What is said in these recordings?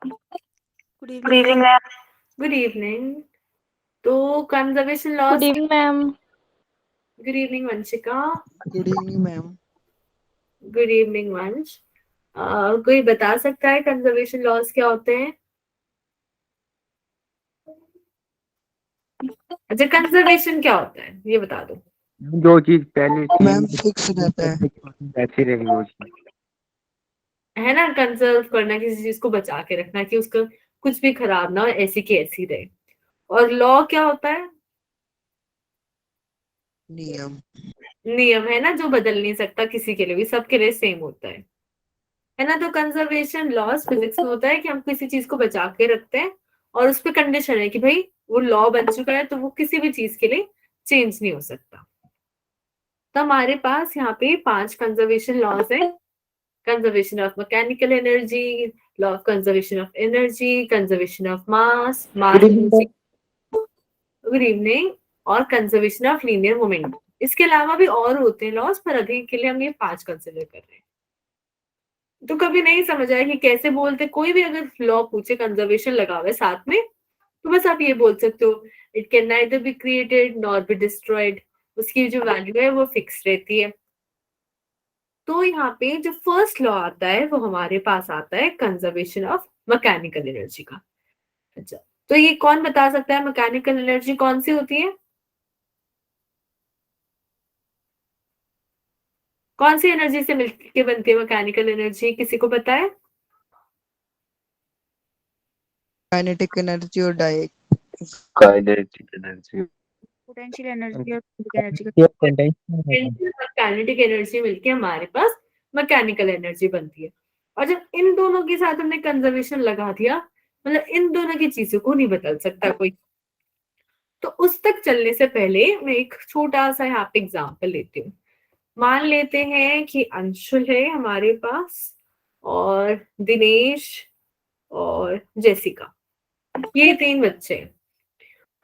Good Good evening evening, ma'am. ma'am. Good evening. तो conservation good loss. Evening ma'am. Good evening Vanshika. Good evening ma'am. Good evening वंश. कोई बता सकता है conservation loss क्या होते हैं? अच्छा, कंजर्वेशन क्या होता है ये बता दो. जो चीज पहले थी मैम फिक्स रहता है। वैसी रहेगी वो चीज। है ना, कंजर्व करना, किसी चीज को बचा के रखना कि उसका कुछ भी खराब ना हो, ऐसी की ऐसी रहे. और लॉ क्या होता है? नियम। नियम, है ना, जो बदल नहीं सकता किसी के लिए भी, सबके लिए सेम होता है ना. तो कंजर्वेशन लॉस फिजिक्स में होता है कि हम किसी चीज को बचा के रखते हैं और उस पर कंडीशन है कि भाई वो लॉ बन चुका है तो वो किसी भी चीज के लिए चेंज नहीं हो सकता. तो हमारे पास यहाँ पे 5 कंजर्वेशन लॉज है. Conservation of mechanical energy, law of conservation of energy, conservation of mass, mass energy. Good evening. और कंजर्वेशन ऑफ लीनियर मोमेंटम. इसके अलावा भी और होते हैं लॉस, पर अभी के लिए हम ये 5 कंसिडर कर रहे हैं. तो कभी नहीं समझ आया कि कैसे बोलते, कोई भी अगर लॉ पूछे कंजर्वेशन लगा हुआ है साथ में, तो बस आप ये बोल सकते हो, it can neither be created nor be destroyed. उसकी जो वैल्यू है वो फिक्स रहती है. तो यहाँ पे जो फर्स्ट लॉ आता है वो हमारे पास आता है कंजर्वेशन ऑफ मैकेनिकल एनर्जी का. अच्छा, तो ये कौन बता सकता है मैकेनिकल एनर्जी कौन सी होती है? कौन सी एनर्जी से मिलके बनती है मैकेनिकल एनर्जी, किसी को पता है? काइनेटिक एनर्जी और काइनेटिक एनर्जी पोटेंशियल एनर्जी और किनेटिक एनर्जी का काइनेटिक एनर्जी मिलके हमारे पास मैकेनिकल एनर्जी बनती है. और जब इन दोनों के साथ हमने कंजर्वेशन लगा दिया, मतलब इन दोनों की चीजों को नहीं बदल सकता कोई. तो उस तक चलने से पहले मैं एक छोटा सा यहाँ पे एग्जाम्पल लेती हूँ. मान लेते हैं कि अंशुल है हमारे पास, और दिनेश और जेसिका, ये 3 बच्चे हैं.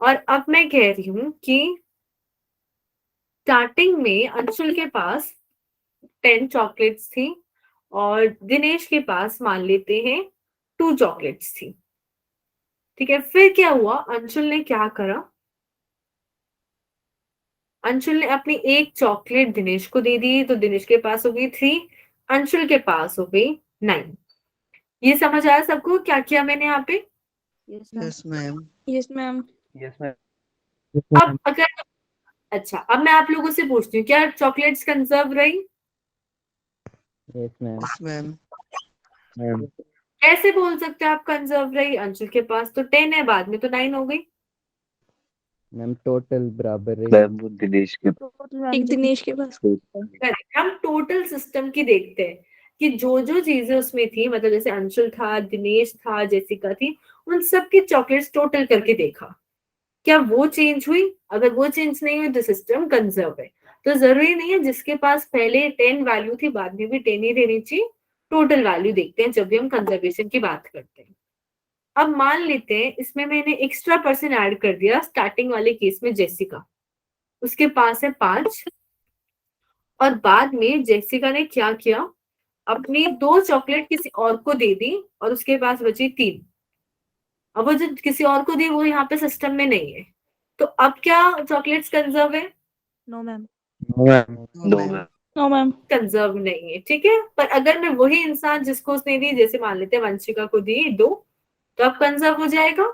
और अब मैं कह रही हूँ कि स्टार्टिंग में अंशुल के पास 10 चॉकलेट्स थी और दिनेश के पास मान लेते हैं 2 चॉकलेट्स थी. ठीक है, फिर क्या हुआ, अंशुल ने क्या करा, अंशुल ने अपनी एक चॉकलेट दिनेश को दे दी, तो दिनेश के पास हो गई 3, अंशुल के पास हो गई 9. ये समझ आया सबको क्या किया मैंने यहाँ पे? Yes ma'am. Yes ma'am. Yes ma'am. अब अगर, अच्छा, अब मैं आप लोगों से पूछती हूँ, क्या चॉकलेट्स कंजर्व रही? Yes ma'am. Yes ma'am. Ma'am कैसे बोल सकते हैं आप कंजर्व रही? अंशुल के पास तो 10 है, बाद में तो 9 हो गई. मैम टोटल बराबर रही। मैम वो दिनेश के एक दिनेश के पास करेक्ट. हम टोटल सिस्टम की देखते हैं कि जो जो चीजें उसमें थी, मतलब जैसे अंशुल था, दिनेश था, जेसिका थी, उन सबकी चॉकलेट्स टोटल करके देखा, क्या वो चेंज हुई? अगर वो चेंज नहीं हुई तो सिस्टम कंजर्व है. तो जरूरी नहीं है जिसके पास पहले 10 वैल्यू थी बाद में भी 10 ही रहनी चाहिए. टोटल वैल्यू देखते हैं जब भी हम कंजर्वेशन की बात करते हैं. अब मान लेते हैं इसमें मैंने एक्स्ट्रा पर्सन ऐड कर दिया स्टार्टिंग वाले केस में, जेसिका, उसके पास है 5, और बाद में जेसिका ने क्या किया, अपनी 2 चॉकलेट किसी और को दे दी और उसके पास बची 3. अब वो जो किसी और को दी वो यहाँ पे सिस्टम में नहीं है, तो अब क्या चॉकलेट्स कंजर्व है? No ma'am. No ma'am. No ma'am. No ma'am. Conserve नहीं है. ठीक है, पर अगर मैं वही इंसान जिसको उसने दी, जैसे मान लेते हैं वंशिका को दी 2, तो अब कंजर्व हो जाएगा.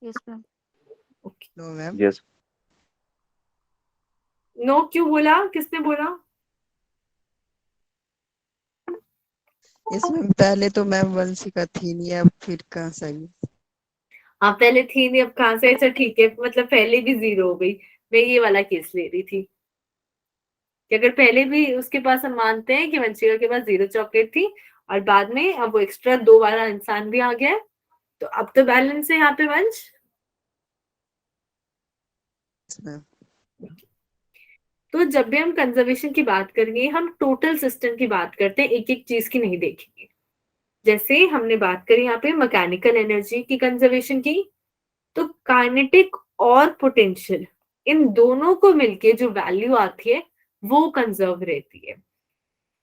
Yes ma'am. Okay. No ma'am. Yes no क्यों बोला, किसने बोला? यस मैम, पहले तो मैम वंशिका थी नहीं, अब फिर कहाँ सही। हाँ, पहले थी नहीं, अब कहाँ से? अच्छा ठीक है, मतलब पहले भी 0 हो गई. मैं ये वाला केस ले रही थी कि अगर पहले भी उसके पास, हम मानते हैं कि वंशिका के पास 0 चॉकलेट थी और बाद में अब वो एक्स्ट्रा 2 वाला इंसान भी आ गया है, तो अब तो बैलेंस है यहाँ पे वंश. Yes ma'am. तो जब भी हम कंजर्वेशन की बात करेंगे हम टोटल सिस्टम की बात करते हैं, एक एक चीज की नहीं देखेंगे. जैसे हमने बात करी यहाँ पे मैकेनिकल एनर्जी की कंजर्वेशन की, तो काइनेटिक और पोटेंशियल, इन दोनों को मिलके जो वैल्यू आती है वो कंजर्व रहती है.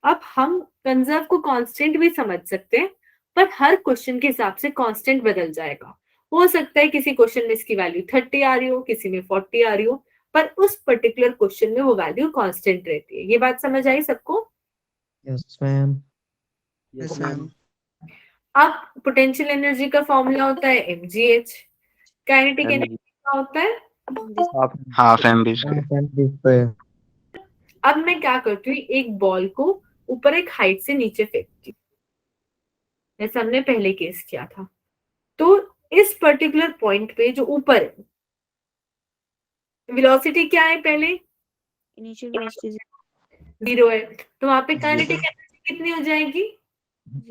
अब हम कंजर्व को कांस्टेंट भी समझ सकते हैं, पर हर क्वेश्चन के हिसाब से कांस्टेंट बदल जाएगा। हो सकता है किसी क्वेश्चन में इसकी वैल्यू 30 आ रही हो, किसी में 40 आ रही हो, पर उस पर्टिकुलर क्वेश्चन में वो वैल्यू कांस्टेंट रहती है। ये बात समझ आई सबको? Yes ma'am. Yes ma'am. अब पोटेंशियल एनर्जी का फॉर्मूला होता है mgh, काइनेटिक एनर्जी का होता है हाफ mv स्क्वायर। अब मैं क्या करती हूँ, एक बॉल को ऊपर एक हाइट से नीचे फेंकती हूँ, जैसे हमने पहले केस किया था। तो इस पर्टिकुलर पॉइंट पे जो ऊपर है, वेलोसिटी क्या है पहले? इनिशियल वेलोसिटी 0 है, तो वहां पे काइनेटिक एनर्जी कितनी हो जाएगी?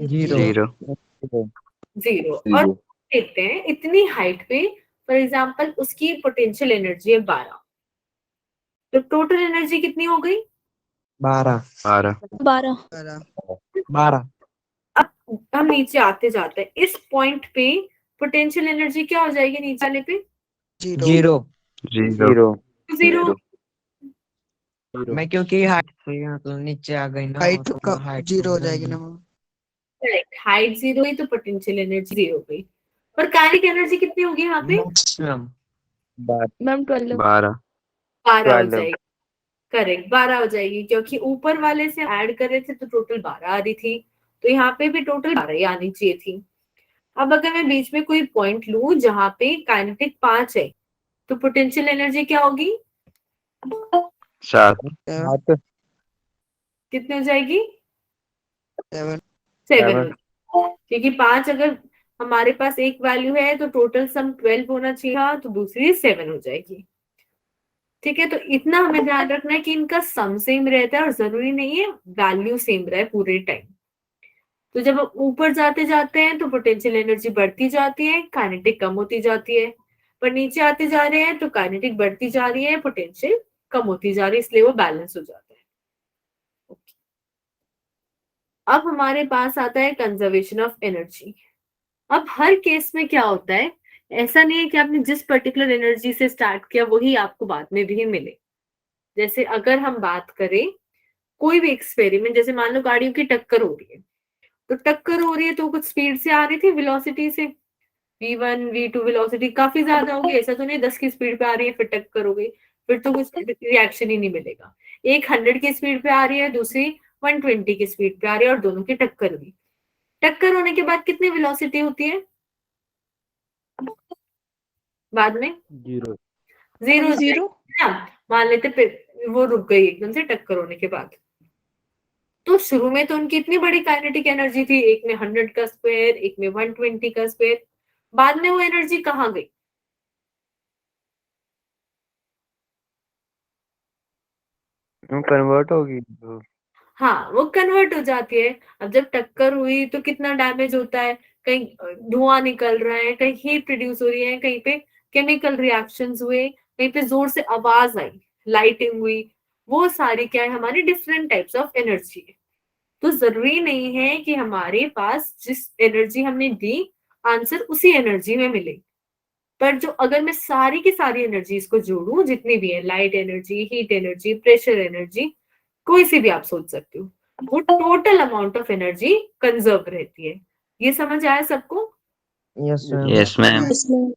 जीरो। 0। और देखते हैं इतनी हाइट पे, फॉर एग्जांपल उसकी पोटेंशियल एनर्जी है 12, तो टोटल एनर्जी कितनी हो गई? 12। 12 अब हम नीचे आते जाते हैं, इस पॉइंट पे पोटेंशियल एनर्जी क्या हो जाएगी नीचे आने पे? जीरो। जीरो। 0। मैं क्योंकि हाइट से मतलब नीचे आ गई ना, हाइट तो का height जीरो हो कम जाएगी ना रहेगी। मैम। करेक्ट, हाइट 0 हुई तो पोटेंशियल एनर्जी 0 हो गई। और काइनेटिक एनर्जी कितनी होगी यहाँ पे? Maximum ma'am 12 12। 12 हो जाएगी। करेक्ट, 12 हो जाएगी, क्योंकि ऊपर वाले से ऐड कर रहे थे तो टोटल 12 आ रही थी, तो यहाँ पे भी टोटल 12 ही आनी चाहिए थी। अब अगर मैं बीच में कोई पॉइंट लूं जहां पे काइनेटिक 5 है, तो पोटेंशियल एनर्जी क्या होगी? 7। कितनी हो जाएगी? 7। 7। क्योंकि 5 अगर हमारे पास एक वैल्यू है तो टोटल सम 12 होना चाहिए था, तो दूसरी 7 हो जाएगी। ठीक है, तो इतना हमें ध्यान रखना है कि इनका सम सेम रहता है और जरूरी नहीं है वैल्यू सेम रहे पूरे टाइम। तो जब हम ऊपर जाते जाते हैं तो पोटेंशियल एनर्जी बढ़ती जाती है, काइनेटिक कम होती जाती है, पर नीचे आते जा रहे हैं तो काइनेटिक बढ़ती जा रही है, पोटेंशियल कम होती जा रही है, इसलिए वो बैलेंस हो जाता है। Okay. अब हमारे पास आता है कंजर्वेशन ऑफ एनर्जी। अब हर केस में क्या होता है, ऐसा नहीं है कि आपने जिस पर्टिकुलर एनर्जी से स्टार्ट किया वही आपको बाद में भी मिले। जैसे अगर हम बात करें कोई भी एक्सपेरिमेंट, जैसे मान लो गाड़ियों की टक्कर हो रही है, तो टक्कर हो रही है तो कुछ स्पीड से आ रही थी, वेलोसिटी से, v1 v2 वेलोसिटी काफी ज्यादा होगी, ऐसा तो नहीं 10 की स्पीड पे आ रही है फिर टक्कर हो गई, फिर तो कुछ रिएक्शन ही नहीं मिलेगा। एक 100 की स्पीड पे आ रही है, दूसरी 120 की स्पीड पे आ रही है और दोनों की टक्कर हुई। टक्कर होने के बाद कितनी वेलोसिटी होती है बाद में? 0। 0 ना, मान लेते फिर वो रुक गई एकदम से टक्कर होने के बाद। तो शुरू में तो उनकी इतनी बड़ी काइनेटिक एनर्जी थी, एक में 100 का स्क्वायर, एक में 120 का स्क्वायर, बाद में वो एनर्जी कहाँ गई? कन्वर्ट होगी। हाँ, वो कन्वर्ट हो जाती है। अब जब टक्कर हुई तो कितना डैमेज होता है, कहीं धुआं निकल रहा है, कहीं हीट प्रोड्यूस हो रही है, कहीं पे केमिकल रिएक्शंस हुए, कहीं पे जोर से आवाज आई, लाइटिंग हुई, वो सारी क्या है हमारी डिफरेंट टाइप्स ऑफ एनर्जी है। तो जरूरी नहीं है कि हमारे पास जिस एनर्जी हमने दी आंसर उसी एनर्जी में मिले, पर जो अगर मैं सारी की सारी एनर्जीज को जोड़ूं जितनी भी है, light energy, heat energy, pressure energy, कोई सी भी आप सोच सकते हो, वो total amount of energy conserve रहती है। ये समझ आया सबको? Yes yes ma'am.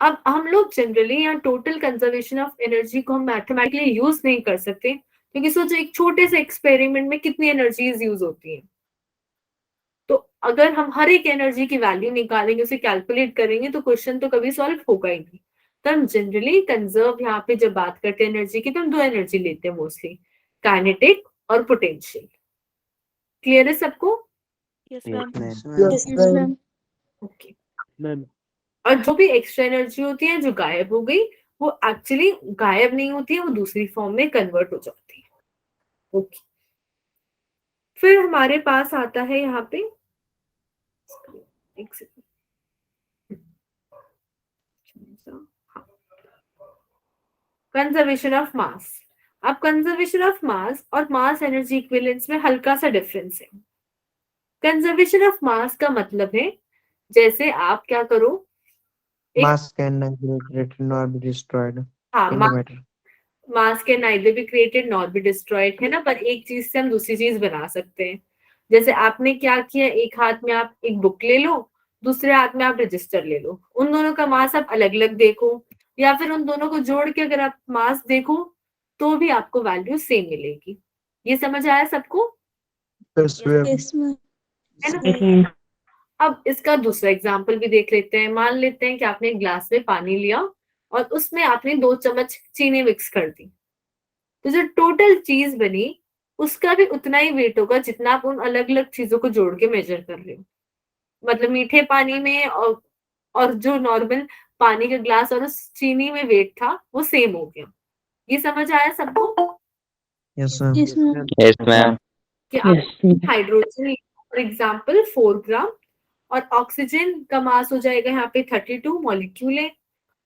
अब हम लोग जनरली यहाँ टोटल कंजर्वेशन ऑफ एनर्जी को हम मैथमेटिकली यूज नहीं कर सकते, क्योंकि सोचो एक छोटे से एक्सपेरिमेंट में कितनी एनर्जीज यूज होती हैं। तो अगर हम हर एक एनर्जी की वैल्यू निकालेंगे, उसे कैलकुलेट करेंगे, तो क्वेश्चन तो कभी सॉल्व होगा ही नहीं। तो हम जनरली कंजर्व यहाँ पे जब बात करते हैं एनर्जी की, तो हम दो एनर्जी लेते हैं मोस्टली, काइनेटिक और पोटेंशियल। क्लियर है सबको? Yes ma'am ma'am. ओके। और जो भी एक्स्ट्रा एनर्जी होती है जो गायब हो गई, वो एक्चुअली गायब नहीं होती है, वो दूसरी फॉर्म में कन्वर्ट हो जाती है। ओके, फिर हमारे पास आता है यहाँ पे, एक सेकंड, कंजर्वेशन ऑफ मास। अब कंजर्वेशन ऑफ मास और मास एनर्जी इक्विवेलेंस में हल्का सा डिफरेंस है। कंजर्वेशन ऑफ मास का मतलब है, जैसे आप क्या करो, Mass can neither be created nor be destroyed हाँ, in the matter. Mass can neither be created not be destroyed, है ना, पर एक चीज से हम दूसरी चीज बना सकते हैं। जैसे आपने क्या किया, एक हाथ में आप एक बुक ले लो, दूसरे हाथ में आप रजिस्टर ले लो, उन दोनों का मास आप अलग अलग देखो, या फिर उन दोनों को जोड़ के अगर आप मास देखो तो भी आपको वैल्यू सेम मिलेगी। ये समझ आया सबको? है ना? अब इसका दूसरा एग्जाम्पल भी देख लेते हैं। मान लेते हैं कि आपने एक ग्लास में पानी लिया और उसमें आपने 2 चम्मच चीनी मिक्स कर दी, तो जो टोटल चीज बनी उसका भी उतना ही वेट होगा जितना आप उन अलग अलग चीजों को जोड़ के मेजर कर रहे हो। मतलब मीठे पानी में और जो नॉर्मल पानी का ग्लास और उस चीनी में वेट था वो सेम हो गया। ये समझ आया सबको? Yes ma'am. Yes ma'am. कि आप हाइड्रोजन फॉर एग्जाम्पल 4 ग्राम और ऑक्सीजन का मास हो जाएगा यहाँ पे 32 मॉलिक्यूल है,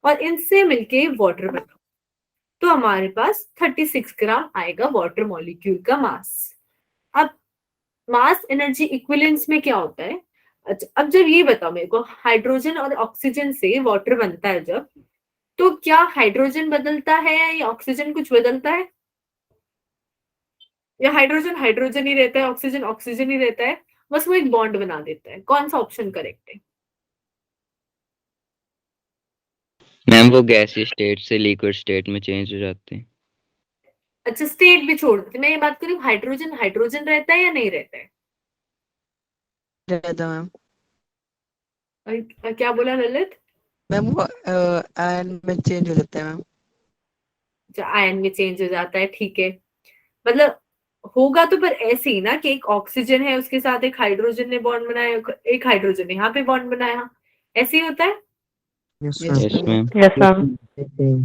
और इनसे मिलके वाटर बना, तो हमारे पास 36 ग्राम आएगा वाटर मॉलिक्यूल का मास। अब मास एनर्जी इक्विवेलेंस में क्या होता है? अच्छा, अब जब ये बताओ मेरे को, हाइड्रोजन और ऑक्सीजन से वाटर बनता है जब, तो क्या हाइड्रोजन बदलता है या ऑक्सीजन कुछ बदलता है? या हाइड्रोजन हाइड्रोजन ही रहता है, ऑक्सीजन ऑक्सीजन ही रहता है, बस वो एक बॉन्ड बना देता है? कौन सा ऑप्शन करेक्ट है? मैम वो गैसीय स्टेट से लिक्विड स्टेट में चेंज हो जाते हैं। अच्छा, स्टेट भी छोड़ देते, मैं ये बात करूँ हाइड्रोजन हाइड्रोजन रहता है या नहीं रहता है? रहता मैम। क्या बोला ललित? मैम वो आयन में चेंज हो जाता है मैम। आयन में चेंज हो जाता है, ठीक है। मतलब होगा तो पर ऐसे ही ना कि एक ऑक्सीजन है उसके साथ एक हाइड्रोजन ने बॉन्ड बनाया, एक हाइड्रोजन ने यहाँ पे बॉन्ड बनाया, ऐसे ही होता है। Yes yes ma'am. मैम।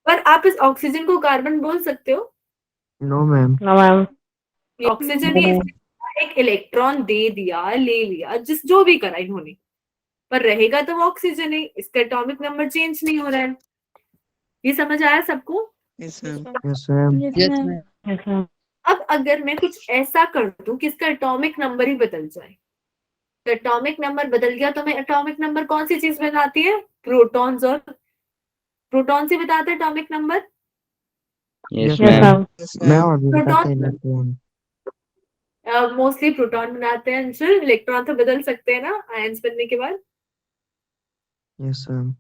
पर आप इस ऑक्सीजन को कार्बन बोल सकते हो? No ma'am. ऑक्सीजन ही एक इलेक्ट्रॉन दे दिया, ले लिया, जो भी करा इन्होंने, पर रहेगा तो वो ऑक्सीजन है, इसका एटॉमिक नंबर चेंज नहीं हो रहा है। ये समझ आया सबको? Yes ma'am. Yes ma'am. Yes ma'am. अब अगर मैं कुछ ऐसा कर दूं कि इसका एटॉमिक नंबर ही बदल जाए, तो एटॉमिक नंबर बदल गया तो मैं एटॉमिक नंबर कौन सी चीज बनाती है? प्रोटॉन्स, और प्रोटॉन से बताते हैं एटॉमिक नंबर। Yes ma'am. मैं और भी प्रोटॉन बताते हैं इलेक्ट्रॉन। मोस्टली प्रोटॉन बनाते हैं अंशुल, इलेक्ट्रॉन तो बदल सकते हैं ना आयंस बनने के बाद। Yes ma'am.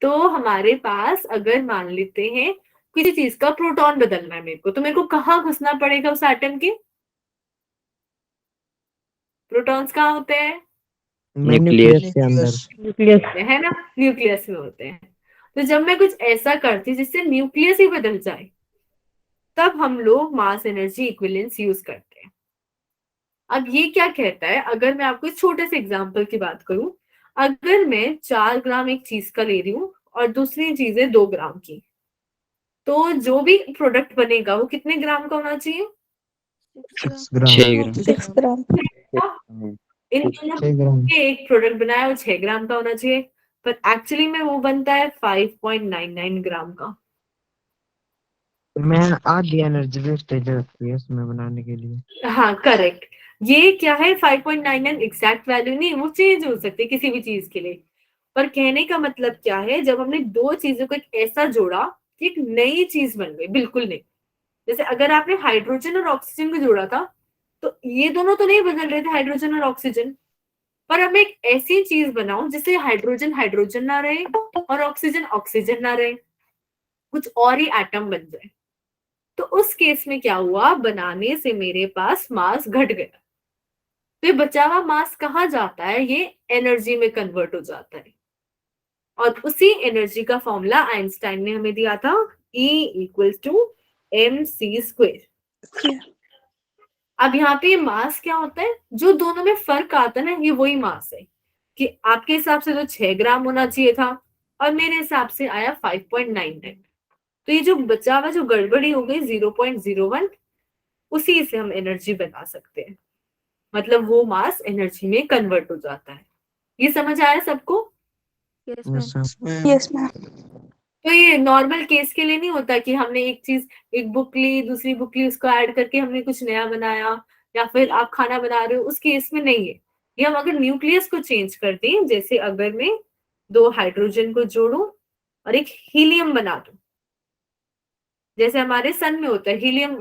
तो हमारे पास अगर मान लेते हैं किसी चीज का प्रोटॉन बदलना है मेरे को, तो मेरे को कहाँ घुसना पड़ेगा उस एटम के? प्रोटॉन्स कहाँ होते हैं? न्यूक्लियस के अंदर। है ना, न्यूक्लियस में होते हैं। तो जब मैं कुछ ऐसा करती जिससे न्यूक्लियस ही बदल जाए, तब हम लोग मास एनर्जी इक्विवेलेंस यूज करते हैं। अब ये क्या कहता है, अगर मैं आपको इस छोटे से एग्जांपल की बात करूं, अगर मैं 4 ग्राम एक चीज का ले रही हूँ और दूसरी चीज है 2 ग्राम की, तो जो भी प्रोडक्ट बनेगा वो कितने ग्राम का होना चाहिए? 6 ग्राम। 6 ग्राम। इन दोनों 6 ग्राम। के एक प्रोडक्ट बनाया वो 6 ग्राम का होना चाहिए, पर एक्चुअली में वो बनता है 5.99 ग्राम का। मैं आधी एनर्जी वेस्टेज होती है इसमें बनाने के लिए। हाँ करेक्ट। ये क्या है, 5.99 एग्जैक्ट वैल्यू नहीं, वो चेंज हो सकती है किसी भी चीज के लिए। पर कहने का मतलब क्या है, जब हमने दो चीजों को एक ऐसा जोड़ा कि एक नई चीज बन गई, बिल्कुल नहीं। जैसे अगर आपने हाइड्रोजन और ऑक्सीजन को जोड़ा था, तो ये दोनों तो नहीं बदल रहे थे, हाइड्रोजन और ऑक्सीजन, पर अब एक ऐसी चीज बनाओ जिससे हाइड्रोजन हाइड्रोजन ना रहे और ऑक्सीजन ऑक्सीजन ना रहे, कुछ और ही एटम बन जाए। तो उस केस में क्या हुआ, बनाने से मेरे पास मास घट गया, तो ये बचा हुआ मास कहाँ जाता है? ये एनर्जी में कन्वर्ट हो जाता है। और उसी एनर्जी का फॉर्मूला आइंस्टाइन ने हमें दिया था, E इक्वल्स टू mc²। अब यहाँ पे मास क्या होता है, जो दोनों में फर्क आता है ना, ये वही मास है। कि आपके हिसाब से तो 6 ग्राम होना चाहिए था और मेरे हिसाब से आया 5.99। तो ये जो बचा हुआ, जो गड़बड़ी हो गई 0.01, उसी से हम एनर्जी बना सकते हैं। मतलब वो मास एनर्जी में कन्वर्ट हो जाता है। ये समझ आया सबको? Yes ma'am. तो ये नॉर्मल केस के लिए नहीं होता कि हमने एक चीज, एक बुक ली, दूसरी बुक ली, उसको ऐड करके हमने कुछ नया बनाया, या फिर आप खाना बना रहे हो, उस केस में नहीं है। ये हम अगर न्यूक्लियस को चेंज करते हैं, जैसे अगर मैं 2 हाइड्रोजन को जोड़ू और एक हीलियम बना दूं, जैसे हमारे सन में होता है हीलियम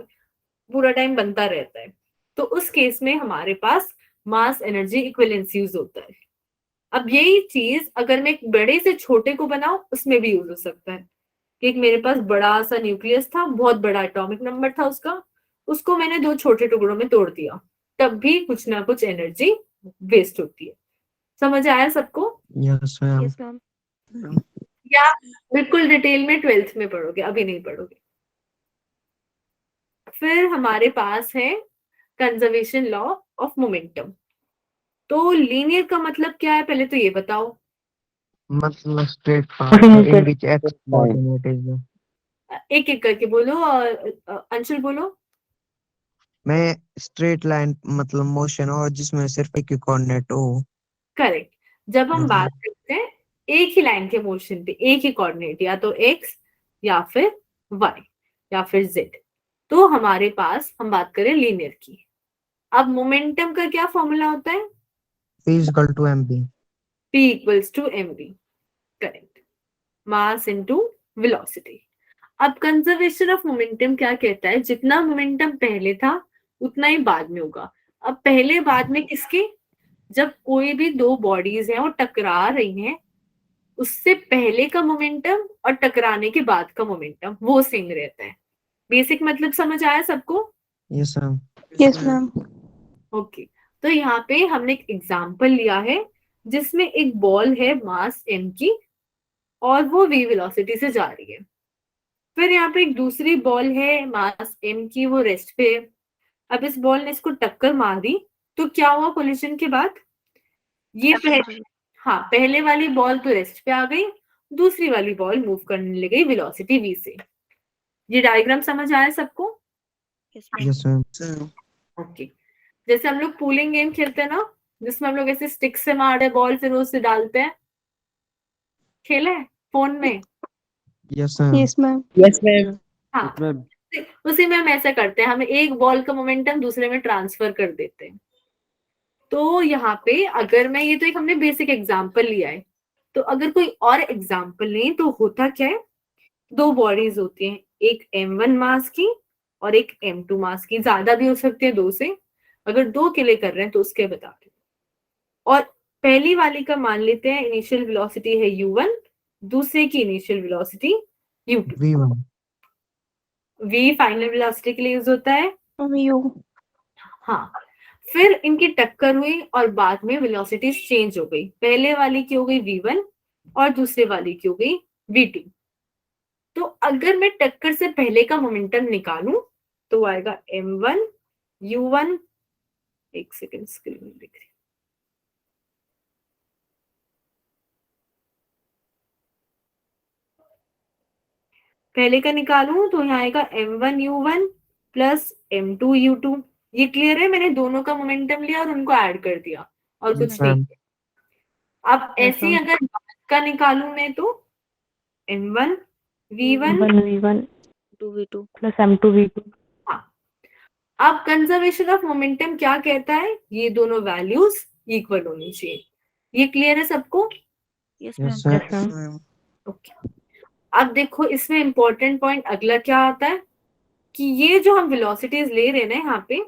पूरा टाइम बनता रहता है, तो उस केस में हमारे पास मास एनर्जी इक्विवेलेंस यूज होता है। अब यही चीज अगर मैं एक बड़े से छोटे को बनाऊं उसमें भी यूज हो सकता है कि एक मेरे पास बड़ा सा न्यूक्लियस था, बहुत बड़ा एटॉमिक नंबर था उसका, उसको मैंने 2 छोटे टुकड़ों में तोड़ दिया, तब भी कुछ ना कुछ एनर्जी वेस्ट होती है। समझ आया सबको? Yes ma'am. Yes ma'am. या बिल्कुल डिटेल में 12th में पढ़ोगे, अभी नहीं पढ़ोगे। फिर हमारे पास है कंजर्वेशन लॉ ऑफ मोमेंटम। तो लीनियर का मतलब क्या है पहले तो ये बताओ। मतलब straight path in which x coordinate is. एक एक करके बोलो और अंशुल बोलो। मैं स्ट्रेट लाइन मतलब मोशन और जिसमें सिर्फ एक ही कोऑर्डिनेट हो। करेक्ट। जब हम हम्म। बात करते हैं एक ही लाइन के मोशन पे, एक ही कोऑर्डिनेट, या तो एक्स या फिर वाई या फिर जेड, तो हमारे पास हम बात करें लीनियर की। अब मोमेंटम का क्या फॉर्मूला होता है? P is equal to mb। P equals to mv। Correct. Mass into velocity. अब कंजर्वेशन ऑफ मोमेंटम क्या कहता है? जितना मोमेंटम पहले था उतना ही बाद में होगा। अब पहले बाद में किसके? जब कोई भी दो बॉडीज हैं वो टकरा रही हैं, उससे पहले का मोमेंटम और टकराने के बाद का मोमेंटम वो सेम रहता है। बेसिक मतलब समझ आया सबको? Yes ma'am. Yes ma'am. Okay. तो यहाँ पे हमने एक एग्जांपल लिया है जिसमें एक बॉल है मास m की और वो v वेलोसिटी से जा रही है। फिर यहाँ पे एक दूसरी बॉल है मास m की, वो रेस्ट पे है। अब इस बॉल ने इसको टक्कर मार दी, तो क्या हुआ कोलिजन के बाद? ये हाँ, पहले वाली बॉल तो रेस्ट पे आ गई, दूसरी वाली बॉल मूव करने लग गई वेलोसिटी v से। ये डायग्राम समझ आया सबको? Yes ma'am. ओके। जैसे हम लोग पूलिंग गेम खेलते हैं ना, जिसमें हम लोग ऐसे स्टिक से मार रहे बॉल फिर उससे डालते हैं, खेला है फोन में? Yes ma'am. Yes ma'am. Yes ma'am. हाँ, उसी में हम ऐसा करते हैं, हम एक बॉल का मोमेंटम दूसरे में ट्रांसफर कर देते हैं। तो यहाँ पे अगर मैं, ये तो एक हमने बेसिक एग्जांपल लिया है, तो अगर कोई और एग्जांपल लें तो होता क्या है? दो बॉडीज होती हैं, एक m1 मास की और एक m2 मास की, ज्यादा भी हो सकती है 2 से। अगर 2 के लिए कर रहे हैं तो उसके बता दें। और पहली वाली का मान लेते हैं इनिशियल वेलोसिटी है u1, दूसरे की initial velocity u2। v1। v final velocity के लिए यूज होता है। यू। हाँ। फिर इनकी टक्कर हुई और बाद में वेलोसिटी चेंज हो गई, पहले वाली की हो गई v1 और दूसरे वाली की हो गई v2। तो अगर मैं टक्कर से पहले का मोमेंटम निकालूं तो आएगा m1 u1, एक सेकंड स्क्रीन में दिख रही, पहले का निकालूं तो यहाँ आएगा m1 u1 plus m2 u2। ये क्लियर है? मैंने दोनों का मोमेंटम लिया और उनको ऐड कर दिया और कुछ यस नहीं। मैम। अब ऐसे ही अगर बाद का निकालूं मैं तो m1 v1। v1 2v2 plus m2 v2। हाँ। अब कंजर्वेशन ऑफ मोमेंटम क्या कहता है? ये दोनों वैल्यूज इक्वल होनी चाहिए। ये क्लियर है सबको? Yes yes ma'am. Ma'am. Okay. अब देखो इसमें इंपॉर्टेंट पॉइंट अगला क्या आता है कि ये जो हम वेलोसिटीज ले रहे हैं ना यहाँ पे,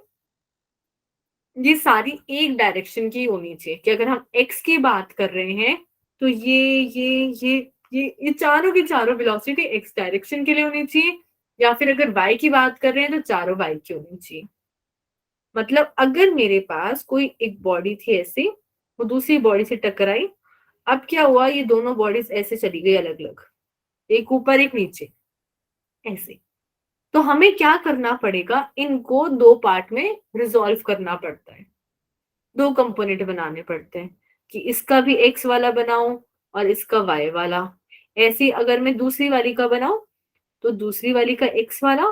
ये सारी एक डायरेक्शन की होनी चाहिए। कि अगर हम x की बात कर रहे हैं तो ये चारों की चारों वेलोसिटी x डायरेक्शन के लिए होनी चाहिए, या फिर अगर y की बात कर रहे हैं तो चारों y की होनी चाहिए। मतलब अगर मेरे पास कोई एक बॉडी थी ऐसे, वो दूसरी बॉडी से टकराई, अब क्या हुआ? ये दोनों बॉडीज ऐसे चली गई अलग अलग, एक ऊपर एक नीचे ऐसे। तो हमें क्या करना पड़ेगा? इनको 2 पार्ट में रिजॉल्व करना पड़ता है, 2 कंपोनेंट बनाने पड़ते हैं कि इसका भी x वाला बनाऊं और इसका y वाला। ऐसे अगर मैं दूसरी वाली का बनाऊं तो दूसरी वाली का x वाला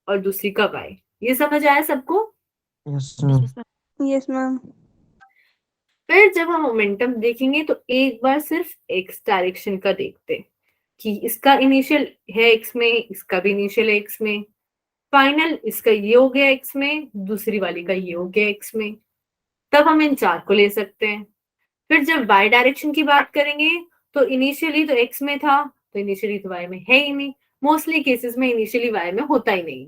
और दूसरी का y। ये समझ आया सबको? Yes ma'am. Yes ma'am. फिर जब हम मोमेंटम देखेंगे तो एक बार सिर्फ x डायरेक्शन का देखते हैं कि इसका इनिशियल है x में, इसका भी इनिशियल है x में, फाइनल इसका ये हो गया x में, दूसरी वाली का ये हो गया x में। तब हम इन 4 को ले सकते हैं। फिर जब y डायरेक्शन की बात करेंगे तो इनिशियली तो x में था, तो इनिशियली तो y में है ही नहीं। मोस्टली केसेस में इनिशियली y में होता ही नहीं।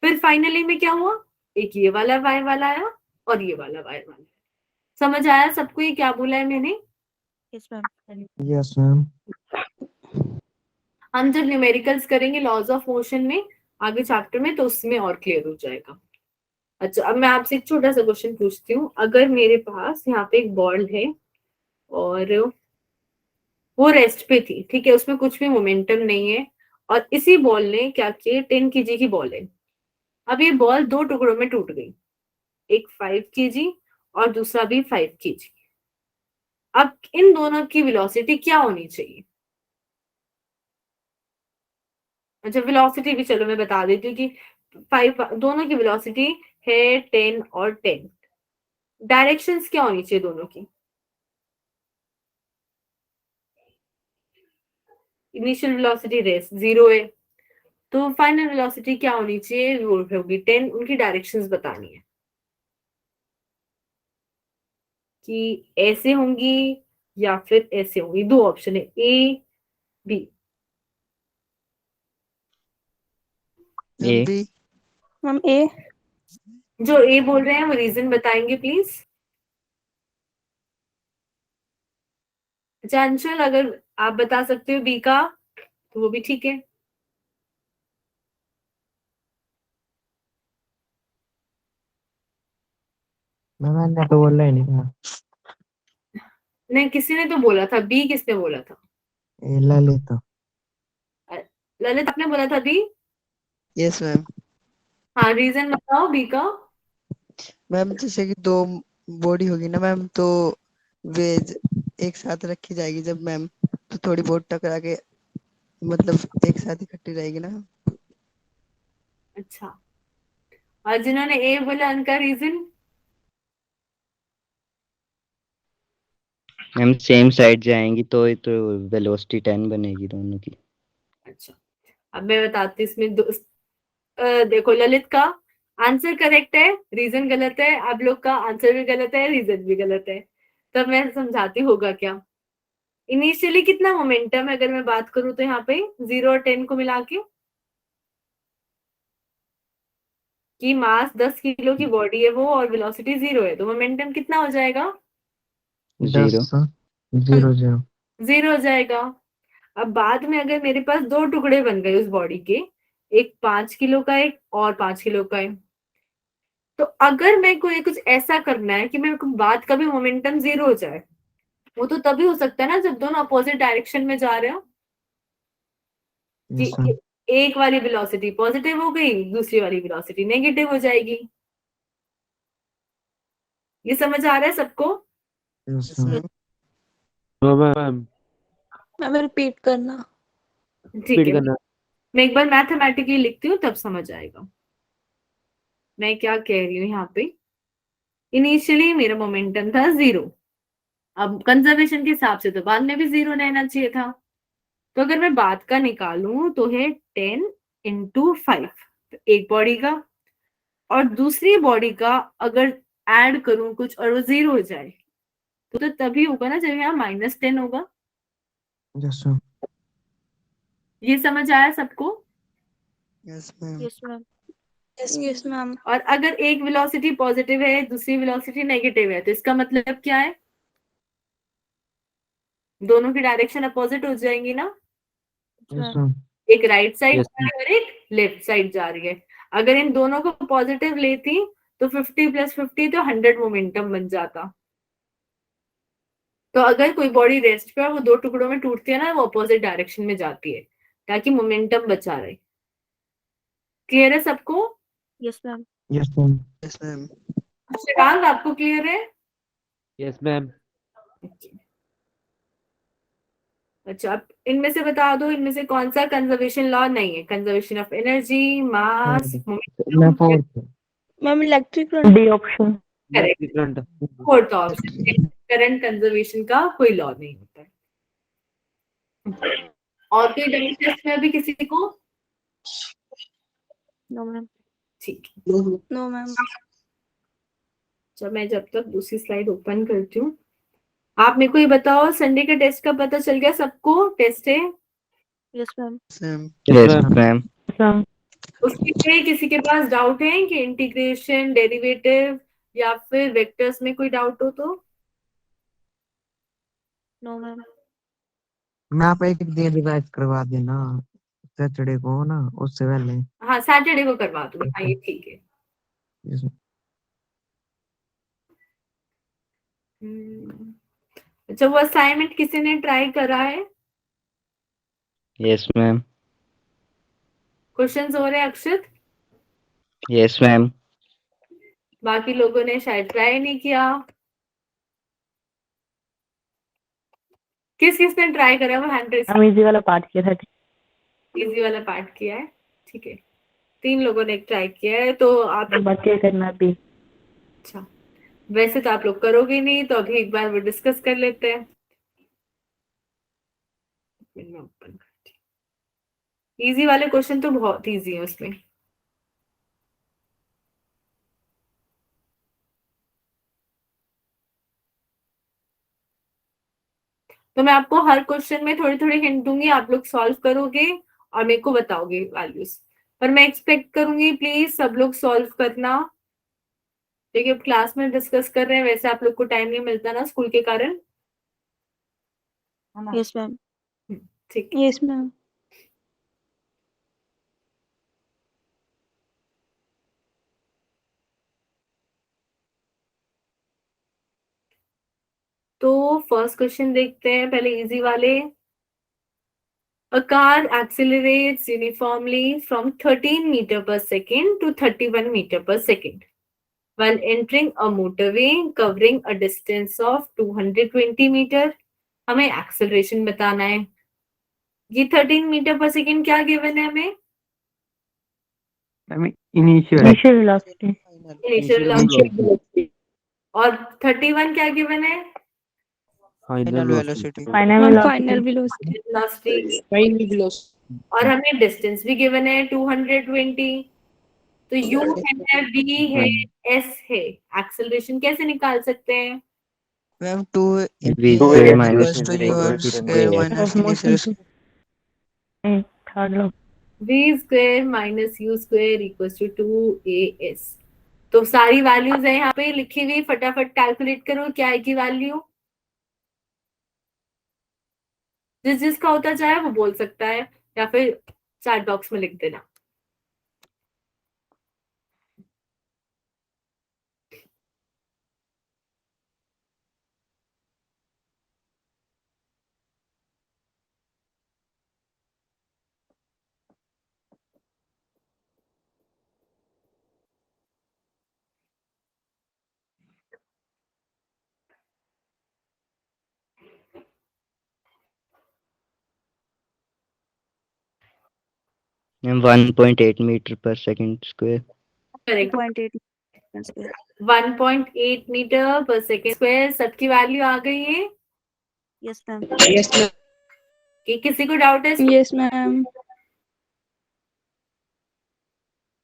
फिर फाइनली में क्या हुआ? एक ये वाला y वाला आया और ये वाला y वाला। समझ आया सबको ये क्या बोला है मैंने? Yes ma'am. Yes ma'am. हम जब न्यूमेरिकल्स करेंगे लॉज ऑफ मोशन में आगे चैप्टर में, तो उसमें और क्लियर हो जाएगा। अच्छा, अब मैं आपसे एक छोटा सा क्वेश्चन पूछती हूँ। अगर मेरे पास यहाँ पे एक बॉल है और वो रेस्ट पे थी, ठीक है, उसमें कुछ भी मोमेंटम नहीं है, और इसी बॉल ने क्या किया, 10 kg की बॉल है। अब ये बॉल दो टुकड़ों में टूट गई, एक 5 kg और दूसरा भी 5 kg। अब इन दोनों की वेलोसिटी क्या होनी चाहिए? अच्छा, वेलोसिटी भी चलो मैं बता देती हूँ कि 5 दोनों की वेलोसिटी है 10 और 10। डायरेक्शंस क्या होनी चाहिए दोनों की? इनिशियल वेलोसिटी रेस 0 है, तो फाइनल वेलोसिटी क्या होनी चाहिए? वो होगी 10। उनकी डायरेक्शंस बतानी है कि ऐसे होंगी या फिर ऐसे होंगी। दो ऑप्शन है, A B. A. B. Ma'am A. जो ए बोल रहे हैं वो रीजन बताएंगे प्लीज। अच्छा अंशुल, अगर आप बता सकते हो बी का तो वो भी ठीक है। मैंने तो बोला ही नहीं था। नहीं, किसी ने तो बोला था बी। किसने बोला था? ए ललित। ललित, आपने बोला था बी। Yes ma'am. हाँ, रीजन बताओ बी का। मैम जैसे कि दो बॉडी होगी ना मैम, तो वे एक साथ रखी जाएगी जब मैम, तो थोड़ी बहुत टकरा के मतलब एक साथ इकट्ठी रहेगी ना। अच्छा, और जिन्होंने ए बोला उनका रीजन? हम सेम साइड जाएंगी तो वेलोसिटी 10 बनेगी दोनों की। अच्छा, अब मैं बताती हूँ इसमें देखो, ललित का आंसर करेक्ट है, रीजन गलत है। आप लोग का आंसर भी गलत है, रीजन भी गलत है। तब मैं समझाती होगा क्या। इनिशियली कितना मोमेंटम है अगर मैं बात करूं तो यहाँ पे 0 और 10 को मिला के, कि मास 10 किलो की बॉडी है वो और वेलोसिटी 0 है, तो मोमेंटम कितना हो जाएगा? 0। 0 0। 0 हो जाएगा। अब बाद में अगर मेरे पास दो टुकड़े बन गए उस बॉडी के, एक 5 किलो का, एक और 5 किलो का है, तो अगर मेरे को ये कुछ ऐसा करना है कि मेरे को बाद का भी मोमेंटम 0 हो जाए, वो तो तभी हो सकता है ना जब दोनों अपोजिट डायरेक्शन में जा रहे हो। यस कि एक वाली वेलोसिटी पॉजिटिव हो गई, दूसरी वाली वेलोसिटी नेगेटिव हो जाएगी। ये समझ आ रहा है सबको? Yes yes ma'am. Ma'am. Ma'am repeat करना। ठीक है, मैं एक बार मैथमेटिकली लिखती हूँ तब समझ आएगा मैं क्या कह रही हूँ यहाँ पे। इनिशियली मेरा मोमेंटम था 0। अब कंजर्वेशन के हिसाब से तो बाद में भी 0 रहना चाहिए था। तो अगर मैं बाद का निकालूं तो है 10 इंटू 5, तो एक बॉडी का, और दूसरी बॉडी का अगर ऐड करूं कुछ और वो 0 हो जाए, तो तभी होगा ना जब यहाँ -10 होगा। Yes ma'am. ये समझ आया सबको? Yes ma'am. Yes ma'am. Yes ma'am. और अगर एक वेलोसिटी पॉजिटिव है दूसरी वेलोसिटी नेगेटिव है, तो इसका मतलब क्या है? दोनों की डायरेक्शन अपोजिट हो जाएंगी ना। Yes ma'am. एक राइट साइड Yes, जा रही है और एक लेफ्ट साइड जा रही है। अगर इन दोनों को पॉजिटिव लेती तो 50 + 50 तो 100 मोमेंटम बन जाता। तो अगर कोई बॉडी रेस्ट पे और वो दो टुकड़ों में टूटती है ना, वो अपोजिट डायरेक्शन में जाती है ताकि मोमेंटम बचा रहे। क्लियर है सबको? Yes ma'am. Yes ma'am. Yes ma'am. Shivang, आपको क्लियर है? Yes ma'am. अच्छा, अब इनमें से बता दो, इनमें से कौन सा कंजर्वेशन लॉ नहीं है? कंजर्वेशन ऑफ एनर्जी, मास, मैं fourth. Ma'am electric D option. Correct. Fourth option, current conservation का कोई लॉ नहीं होता है। और कोई डाउट है इसमें अभी किसी को? No ma'am. ठीक है, नो मैम। जब मैं जब तक दूसरी स्लाइड ओपन करती हूँ, आप मेरे को ये बताओ, संडे का टेस्ट का पता चल गया सबको? टेस्ट है? Yes ma'am. Ma'am. yes, ma'am. उसके लिए किसी के पास डाउट है कि इंटीग्रेशन, डेरिवेटिव या फिर वेक्टर्स में कोई डाउट हो तो? No ma'am. मैं आप एक दिन रिवाइज करवा देना सैटरडे को ना, उससे पहले। हाँ, सैटरडे को करवा दूंगी। हाँ, ये ठीक है। अच्छा, वो असाइनमेंट किसी ने ट्राई करा है? Yes ma'am. क्वेश्चंस हो रहे हैं अक्षत? Yes ma'am. बाकी लोगों ने शायद ट्राई नहीं किया। किस किस ने ट्राई करा? वो हैंड रेस। हम इजी वाला पार्ट किया था। इजी वाला पार्ट किया है, ठीक है। 3 लोगों ने ट्राई किया है, तो आप बाकी करना भी। अच्छा, वैसे तो आप लोग करोगे नहीं, तो अभी एक बार वो डिस्कस कर लेते हैं। इजी वाले क्वेश्चन तो बहुत इजी है उसमें। तो मैं आपको हर क्वेश्चन में थोड़ी थोड़ी हिंट दूंगी, आप लोग सॉल्व करोगे और मेरे को बताओगे वैल्यूज। पर मैं एक्सपेक्ट करूंगी प्लीज सब लोग सॉल्व करना, क्योंकि अब क्लास में डिस्कस कर रहे हैं, वैसे आप लोग को टाइम नहीं मिलता ना स्कूल के कारण। Yes ma'am. ठीक है। Yes ma'am. तो फर्स्ट क्वेश्चन देखते हैं, पहले इजी वाले। A car accelerates uniformly from 13 meter per second to 31 meter per second while entering a motorway covering a distance of 220 meter. हमें एक्सेलरेशन बताना है। ये 13 मीटर पर सेकेंड क्या गिवन है हमें? Initial velocity. Initial velocity. और 31 क्या गिवन है? Final velocity. Final velocity. Velocity. और हमें डिस्टेंस भी गिवन है 220। तो u है, v है, s है। एक्सेलरेशन कैसे निकाल सकते हैं? Ma'am 2 V square minus equals to U u1 square square square। Minus initial third लो। v square minus u square equals to 2as। तो सारी वैल्यूज है यहाँ पे लिखी हुई, फटाफट कैलकुलेट करो क्या आएगी वैल्यू। जिस जिसका होता चाहे वो बोल सकता है, या फिर चैट बॉक्स में लिख देना। मैम 1.8 मीटर पर second square. Correct. 1.8 1.8 metre per second square. सबकी वैल्यू आ गई है? Yes ma'am. कि किसी को डाउट है? Yes ma'am.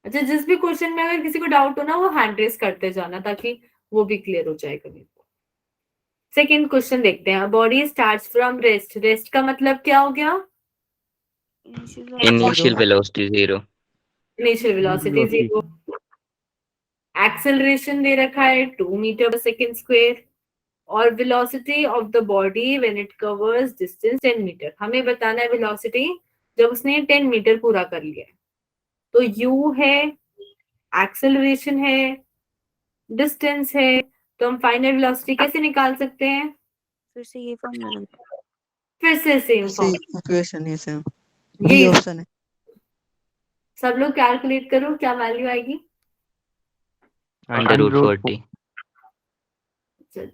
अच्छा, जिस भी क्वेश्चन में अगर किसी को डाउट हो ना, वो हैंड रेस करते जाना, ताकि वो भी क्लियर हो जाए कभी। सेकेंड क्वेश्चन देखते हैं। Body starts from rest. Rest का मतलब क्या हो गया? Initial velocity 0। Initial velocity 0। Acceleration दे रखा है 2 मीटर पर सेकेंड स्क्वायर। और velocity of the body when it covers distance 10 metre. हमें बताना है वेलोसिटी जब उसने 10 मीटर पूरा कर लिया है। तो u है, एक्सेलरेशन है, डिस्टेंस है। तो हम फाइनल वेलोसिटी कैसे निकाल सकते हैं? फिर से ये फॉर्मूला। फिर से सेम से फॉर्म। इक्वेशन है सर, ये बी ऑप्शन है। सब लोग कैलकुलेट करो क्या वैल्यू आएगी। √40।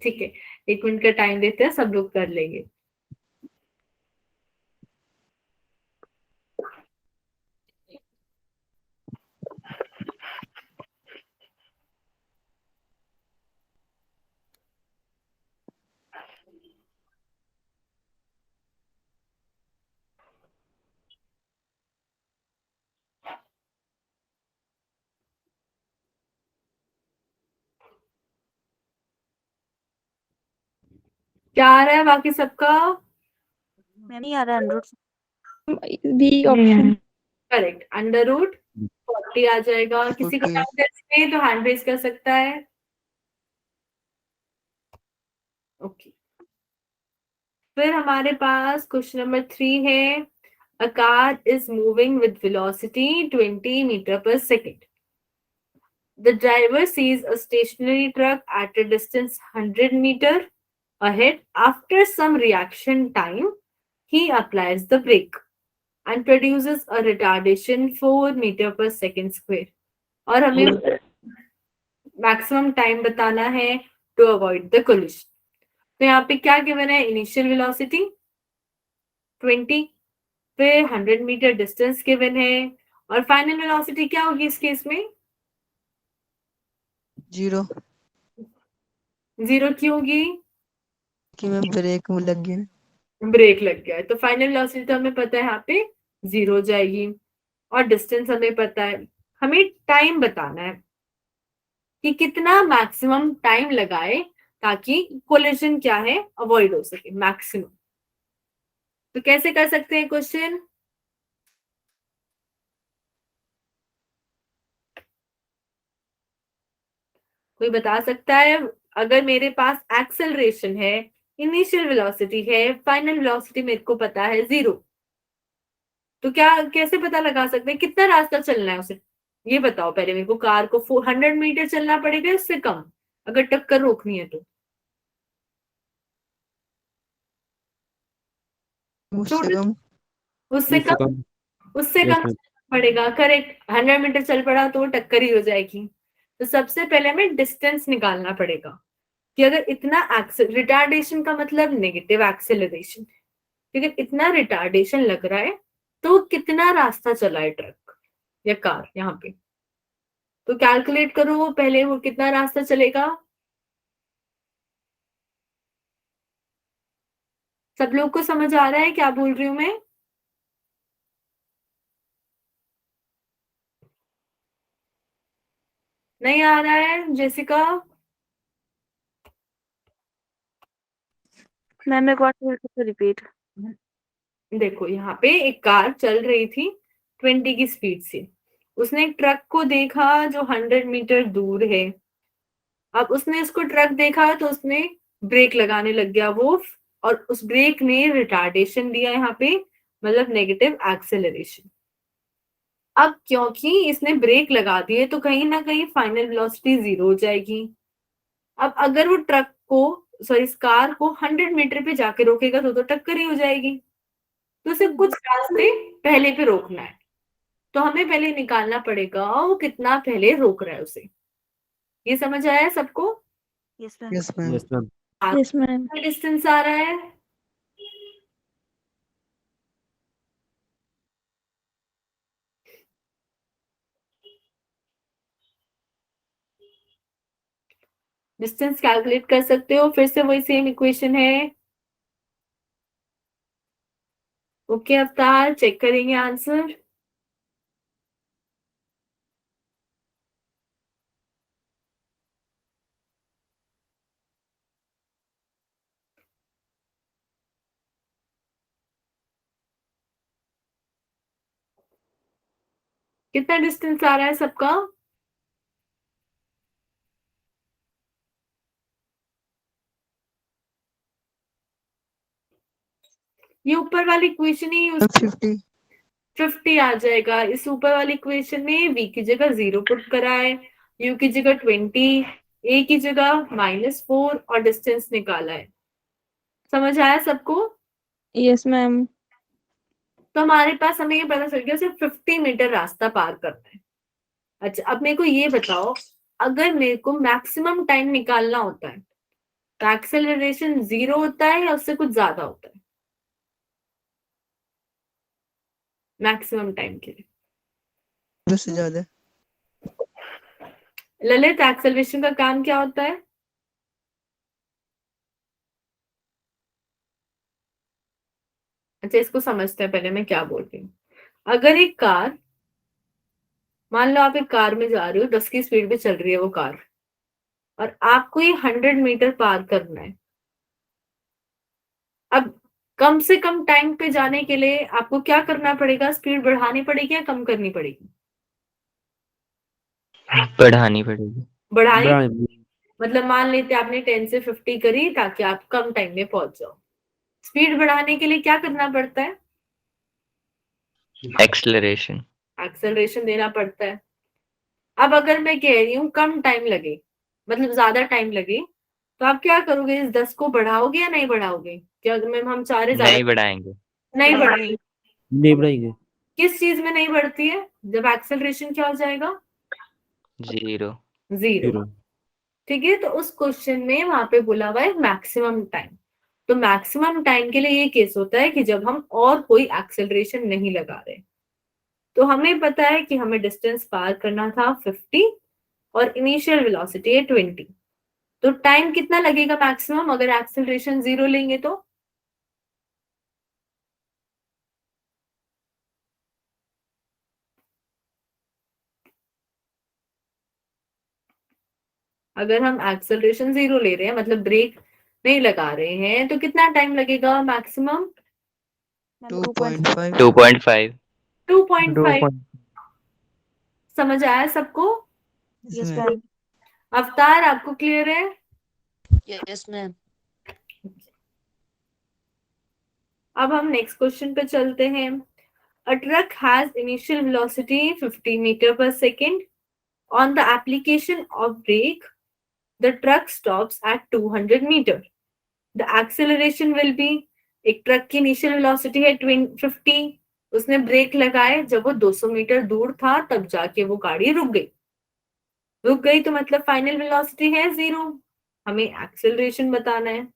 ठीक है, 1 मिनट का टाइम देते हैं, सब लोग कर लेंगे। क्या आ रहा है बाकी सबका? मैम नहीं आ रहा है B option. Correct, under root 40 आ जाएगा। किसी को Okay. टाइम चाहिए तो हैंड रेज कर सकता है। ओके, फिर हमारे पास क्वेश्चन नंबर 3 है, a car is moving with velocity 20 metre per second. The driver sees a stationary truck at a distance 100 meter ahead. After some reaction time, he applies the brake and produces a retardation 4 meter per second square. और हमें maximum time बताना है to avoid the collision. तो यहाँ पे क्या given है, initial velocity 20, फिर 100 मीटर डिस्टेंस गिवन है, और फाइनल वेलोसिटी क्या होगी इस केस में? 0 जीरो क्यों होगी? कि मैं ब्रेक में लग गया। ब्रेक लग गया है, तो फाइनल वेलोसिटी तो हमें पता है यहाँ पे 0 हो जाएगी, और डिस्टेंस हमें पता है। हमें टाइम बताना है कि कितना मैक्सिमम टाइम लगाए ताकि कोलिजन क्या है, अवॉइड हो सके मैक्सिमम। तो कैसे कर सकते हैं क्वेश्चन? कोई बता सकता है? अगर मेरे पास एक्सेलरेशन है, इनिशियल वेलोसिटी है, फाइनल वेलोसिटी मेरे को पता है 0, तो क्या कैसे पता लगा सकते हैं कितना रास्ता चलना है उसे? ये बताओ पहले मेरे को। कार को 400 मीटर चलना पड़ेगा, इससे कम, अगर टक्कर रोकनी है तो? मुझसे छोटे, कम। उससे कम, उससे कम चलना पड़ेगा। करेक्ट, 100 मीटर चल पड़ा तो वो टक्कर ही हो जाएगी। तो सबसे पहले हमें डिस्टेंस निकालना पड़ेगा कि अगर इतना रिटार्डेशन का मतलब नेगेटिव एक्सेलरेशन, अगर इतना रिटार्डेशन लग रहा है तो कितना रास्ता चला है ट्रक या कार यहाँ पे। तो कैलकुलेट करो पहले वो कितना रास्ता चलेगा। सब लोग को समझ आ रहा है क्या बोल रही हूँ मैं? नहीं आ रहा है जेसिका? मैम एक बार रिपीट। देखो यहाँ पे एक कार चल रही थी 20 की स्पीड से, उसने एक ट्रक को देखा जो 100 मीटर दूर है। अब उसने इसको ट्रक देखा तो उसने ब्रेक लगाने लग गया वो, और उस ब्रेक ने रिटार्डेशन दिया यहाँ पे, मतलब नेगेटिव एक्सेलरेशन। अब क्योंकि इसने ब्रेक लगा दिए तो कहीं ना कहीं फाइनल वेलोसिटी 0 हो जाएगी। अब अगर वो ट्रक को, सॉरी इस कार को 100 मीटर पे जाके रोकेगा तो टक्कर ही हो जाएगी। तो उसे कुछ रास्ते पहले पे रोकना है, तो हमें पहले निकालना पड़ेगा वो कितना पहले रोक रहा है उसे। ये समझ आया सबको? Yes ma'am. Yes ma'am. Yes ma'am. Distance आ रहा है? डिस्टेंस कैलकुलेट कर सकते हो, फिर से वही सेम इक्वेशन है। ओके अवतार, चेक करेंगे आंसर। कितना डिस्टेंस आ रहा है सबका? ये ऊपर वाली इक्वेशन ही 50। 50 आ जाएगा। इस ऊपर वाली इक्वेशन में v की जगह 0 पुट करा है, u की जगह 20, a की जगह -4 और डिस्टेंस निकाला है। समझ आया सबको? Yes ma'am. तो हमारे पास, हमें ये पता चल गया सिर्फ 50 मीटर रास्ता पार करना है। अच्छा अब मेरे को ये बताओ, अगर मेरे को मैक्सिमम टाइम निकालना होता है तो एक्सेलरेशन 0 होता है या उससे कुछ ज्यादा होता है मैक्सिमम टाइम के लिए? 0 से ज्यादा। ललित, एक्सेलरेशन का काम क्या होता है? अच्छा इसको समझते हैं पहले मैं क्या बोल रही हूँ। अगर एक कार, मान लो आप एक कार में जा रहे हो, 10 की स्पीड पे चल रही है वो कार, और आपको ये 100 मीटर पार करना है। अब कम से कम टाइम पे जाने के लिए आपको क्या करना पड़ेगा? स्पीड बढ़ानी पड़ेगी या कम करनी पड़ेगी? बढ़ानी पड़ेगी। बढ़ानी, मतलब मान लेते हैं आपने 10 से 50 करी ताकि आप कम टाइम में पहुंच जाओ। स्पीड बढ़ाने के लिए क्या करना पड़ता है? एक्सेलरेशन। एक्सेलरेशन देना पड़ता है। अब अगर मैं कह रही हूँ कम टाइम लगे, मतलब ज्यादा टाइम लगे, तो आप क्या करोगे? इस 10 को बढ़ाओगे या नहीं बढ़ाओगे? क्या मैम हम चाह रहे ज्यादा? नहीं बढ़ाएंगे। नहीं बढ़ाएंगे। नहीं बढ़ाएंगे। किस चीज में नहीं बढ़ती है जब एक्सेलरेशन क्या हो जाएगा? 0। जीरो। ठीक है, तो उस क्वेश्चन में वहां पे बोला हुआ है मैक्सिमम टाइम। तो मैक्सिमम टाइम के लिए ये केस होता है कि जब हम और कोई एक्सेलरेशन नहीं लगा रहे। तो हमें पता है कि हमें डिस्टेंस पार करना था 50 और इनिशियल वेलोसिटी है 20। तो टाइम कितना लगेगा मैक्सिमम अगर एक्सेलरेशन 0 लेंगे तो? अगर हम एक्सेलरेशन 0 ले रहे हैं, मतलब ब्रेक नहीं लगा रहे हैं, तो कितना टाइम लगेगा मैक्सिमम? 2.5 2.5। 2.5। समझ आया सबको? Yes ma'am. अवतार आपको क्लियर है? Yes ma'am. अब हम नेक्स्ट क्वेश्चन पे चलते हैं। A truck has initial velocity 50 meter per second. On the application of brake, the truck stops at 200 meter. The acceleration will be, एक ट्रक की इनिशियल वेलोसिटी है 50, उसने ब्रेक लगाए जब वो 200 मीटर दूर था, तब जाके वो गाड़ी रुक गई। रुक गई तो मतलब फाइनल वेलोसिटी है 0। हमें एक्सेलरेशन बताना है।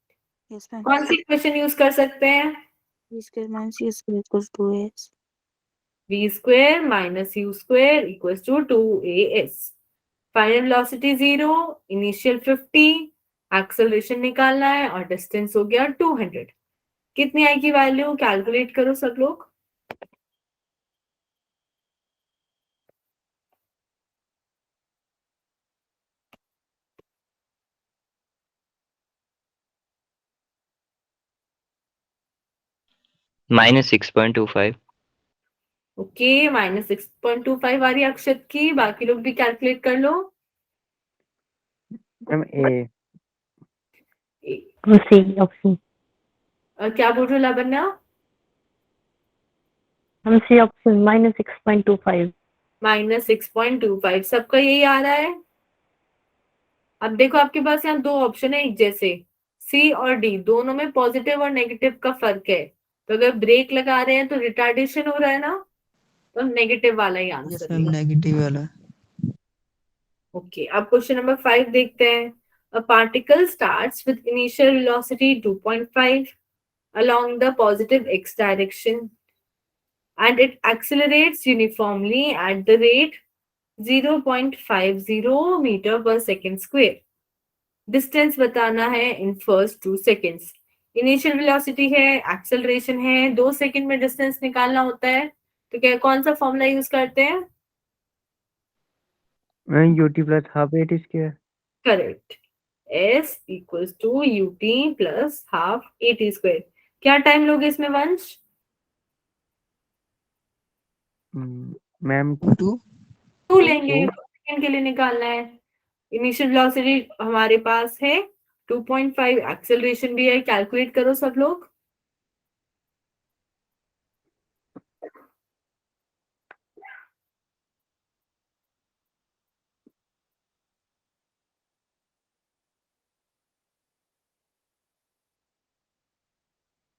Yes, ma'am. कौन सी इक्वेशन यूज कर सकते हैं? V square minus C square equals 2AS. v square minus u square equals to 2as. Final velocity 0, initial 50, acceleration निकालना है और डिस्टेंस हो गया 200। कितनी आएगी वैल्यू? कैलकुलेट करो सब लोग। -6.25। ओके, -6.25 आ रही है अक्षत की। बाकी लोग भी कैलकुलेट कर लो। C option. क्या बोल रहे हो लावण्या? हम सी ऑप्शन -6.25। -6.25 सबका यही आ रहा है। अब देखो आपके पास यहाँ दो ऑप्शन है एक जैसे, सी और डी, दोनों में पॉजिटिव और नेगेटिव का फर्क है। तो अगर ब्रेक लगा रहे हैं तो रिटार्डेशन हो रहा है ना, तो नेगेटिव वाला ही यस आंसर मैम, है। नेगेटिव वाला। ओके, अब क्वेश्चन नंबर 5 देखते हैं। A particle starts with initial velocity 2.5 along the positive x direction and it accelerates uniformly at the rate 0.50 meter per second square. Distance बताना है in first 2 seconds. Initial velocity है, acceleration है, 2 second में distance निकालना होता है। तो क्या कौन सा फॉर्मूला यूज करते हैं? ut plus half at square। Correct, s equals to ut plus half at square. क्या टाइम लोगे इसमें वंश? मैम 2 2 लेंगे, 2 सेकेंड के लिए निकालना है। इनिशियल वेलोसिटी हमारे पास है 2.5, एक्सेलरेशन भी है, कैलकुलेट करो सब लोग।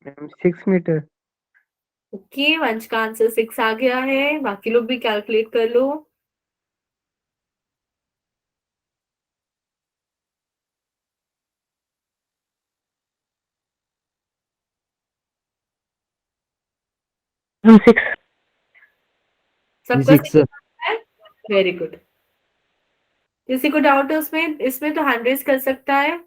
Ma'am 6 metre. ओके, वंश का आंसर 6 आ गया है। बाकी लोग भी कैलकुलेट कर लो। हम 6। सबका 6। है? Very good. किसी को डाउट है उसमें? इसमें तो हैंड रेज कर सकता है।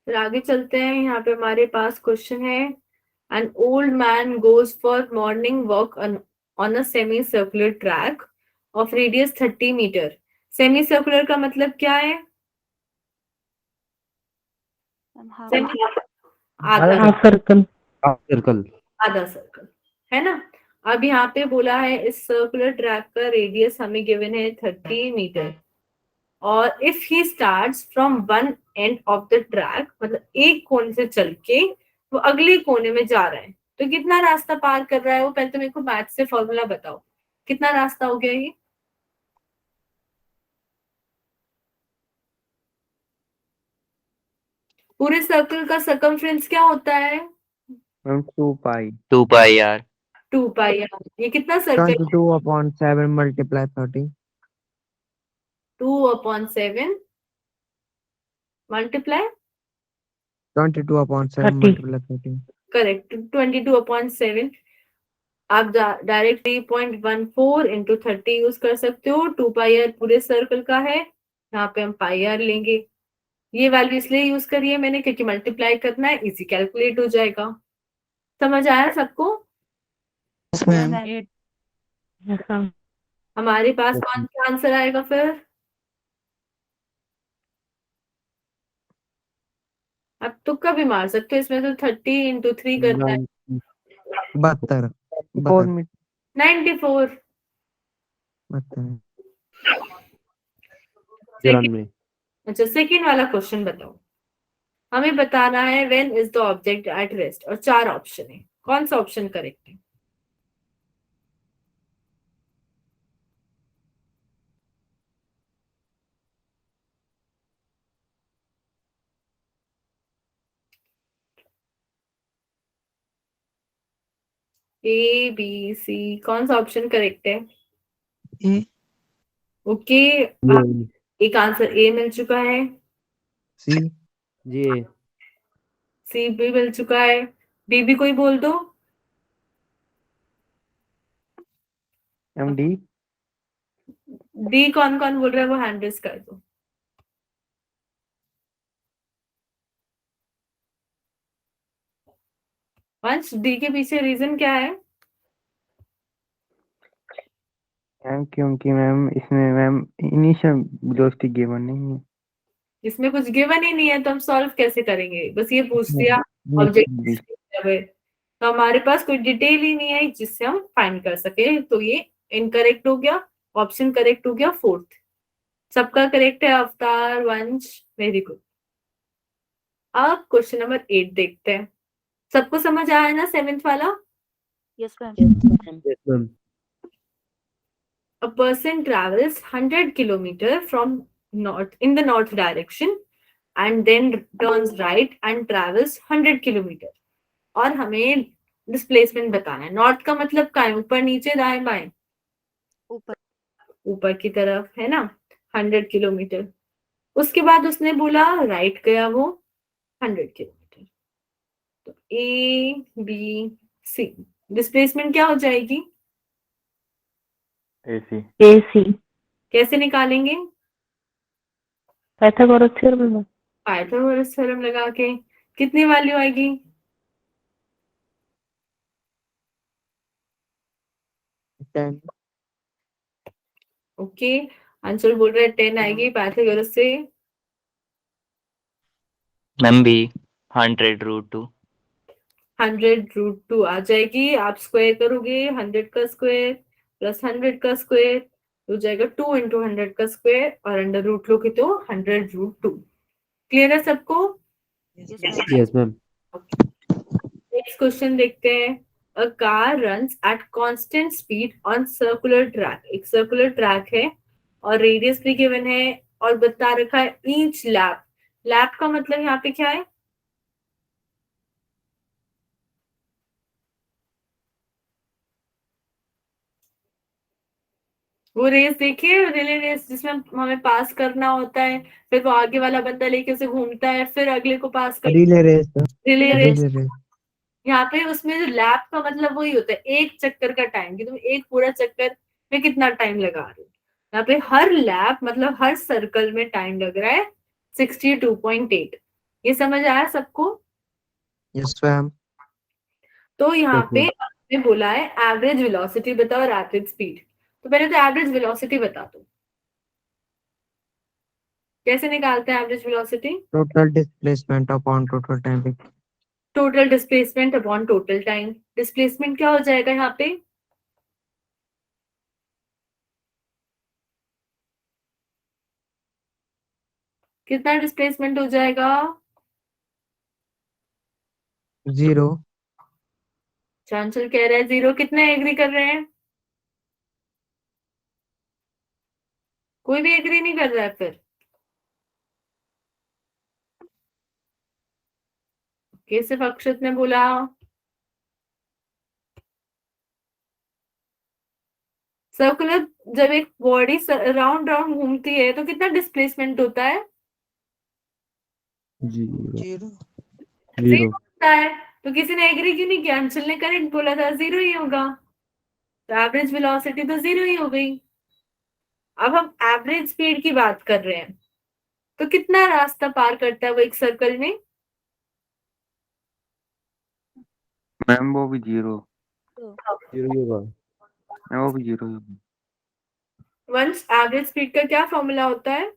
फिर आगे चलते हैं। यहाँ पे हमारे पास क्वेश्चन है, an old man goes for morning walk on a semi circular track of radius 30 metre. Semi circular का मतलब क्या है? Ma'am, half. Semi- आधा हाफ सर्कल। Half circle. आधा सर्कल, है ना। अब यहाँ पे बोला है इस सर्कुलर ट्रैक का रेडियस हमें गिवन है 30 मीटर, और if he starts from one end of the track, मतलब एक कोने से चल के वो अगले कोने में जा रहा है, तो कितना रास्ता पार कर रहा है वो, पहले तो मेरे को मैथ से फॉर्मूला बताओ, कितना रास्ता हो गया ये। पूरे सर्कल का सर्कमफ्रेंस क्या होता है? मैम 2 पाई 2 पाई यार 2 पाई। ये कितना circle? 22/7 multiply 30. 2/7 multiply 22/7 30. multiply 30. Correct, 22/7। आप डायरेक्ट 3.14 इंटू 30 यूज कर सकते हो। 2 पाई आर पूरे सर्कल का है, यहाँ पे हम पाई आर लेंगे। ये वैल्यू इसलिए यूज करिए मैंने क्योंकि मल्टीप्लाई करना है, इजी कैलकुलेट हो जाएगा। समझ आया सबको? Yes ma'am. Yes, ma'am. हमारे पास कौन सा आंसर आएगा फिर? आप तुक्का भी मार सकते हो, इसमें तो 30 इंटू 3 करना है 72. 4 मीटर 94। 72. अच्छा, सेकेंड वाला क्वेश्चन बताओ। हमें बताना है when is the object at rest, और 4 ऑप्शन है, कौन सा ऑप्शन करेक्ट है? ए बी सी, कौन सा ऑप्शन करेक्ट है? ए। ओके, एक आंसर ए मिल चुका है, C. सी भी मिल चुका है, बी भी कोई बोल दो। एमडी डी कौन कौन बोल रहा है वो हैंड रेज कर दो। वंश, डी के पीछे रीजन क्या है? मैम क्योंकि मैम इसमें मैम इनिशियल वेलोसिटी गिवन नहीं है। इसमें कुछ गिवन ही नहीं है तो हम सॉल्व कैसे करेंगे? बस ये पूछ दिया ऑब्जेक्ट, तो हमारे पास कोई डिटेल ही नहीं है जिससे हम फाइंड कर सके, तो ये इनकरेक्ट हो गया, ऑप्शन करेक्ट हो गया फोर्थ। सबका करेक्ट है अवतार, वंश, वेरी गुड। अब क्वेश्चन नंबर 8 देखते हैं। सबको समझ आया ना 7th वाला? Yes, ma'am. A person travels 100 kilometer from north in the north direction and then turns right and travels 100 kilometer, और हमें डिस्प्लेसमेंट बताना है। नॉर्थ का मतलब क्या है? ऊपर नीचे दाएं बाएं? ऊपर। ऊपर की तरफ, है ना, 100 किलोमीटर। उसके बाद उसने बोला राइट गया वो 100 किलोमीटर, तो ए बी सी, डिस्प्लेसमेंट क्या हो जाएगी? AC AC. कैसे निकालेंगे? Pythagoras theorem. पाइथागोरस थ्योरम लगा के। कितनी वैल्यू आएगी? 10. ओके, आंसर बोल रहा है 10 आएगी पाइथागोरस से। मैम बी 100√2 100√2 आ जाएगी। आप स्क्वायर करोगे 100 का स्क्वायर प्लस 100 का स्क्वायर हो जाएगा 2 इंटू 100 का स्क्वायर, और अंडर रूट लोगे तो 100√2। क्लियर है सबको? Yes, ma'am. नेक्स्ट क्वेश्चन देखते हैं। A car runs at constant speed on circular track, एक सर्कुलर ट्रैक है और रेडियस भी गिवन है और बता रखा है ईच लैप। लैप का मतलब यहाँ पे क्या है? वो रेस देखिए, रिले रेस, जिसमें हमें पास करना होता है, फिर वो आगे वाला बंदा लेके उसे घूमता है, फिर अगले को पास कर। Relay race. Relay race. Relay race. यहाँ पे उसमें जो लैप का मतलब वही होता है एक चक्कर का टाइम, कि तुम एक पूरा चक्कर में कितना टाइम लगा रहे हो। यहाँ पे हर लैप मतलब हर सर्कल में टाइम लग रहा है 62.8। ये समझ आया सबको? Yes, ma'am. तो यहाँ पे आपने बोला है एवरेज वेलोसिटी बताओ और एवरेज स्पीड। तो पहले तो एवरेज वेलोसिटी बता दो, कैसे निकालते हैं average velocity? Total displacement upon total time. Total displacement upon total time. Displacement क्या हो जाएगा यहाँ पे? कितना डिस्प्लेसमेंट हो जाएगा? 0। चांचल कह रहा है 0। कितने एग्री कर रहे हैं? कोई भी एग्री नहीं कर रहा है फिर? सिर्फ अक्षत ने बोला। सर्कुलर जब एक बॉडी राउंड राउंड घूमती है तो कितना डिस्प्लेसमेंट होता है? 0 0। 0 होता है। तो किसी ने एग्री क्यों नहीं किया? अंशुल ने करेक्ट बोला था 0 ही होगा। तो एवरेज वेलोसिटी तो 0 ही हो गई। अब हम एवरेज स्पीड की बात कर रहे हैं, तो कितना रास्ता पार करता है वो एक सर्कल में? मैम वो भी 0। 0 होगा। वो भी 0 होगा। वंस एवरेज स्पीड का क्या फॉर्मूला होता है?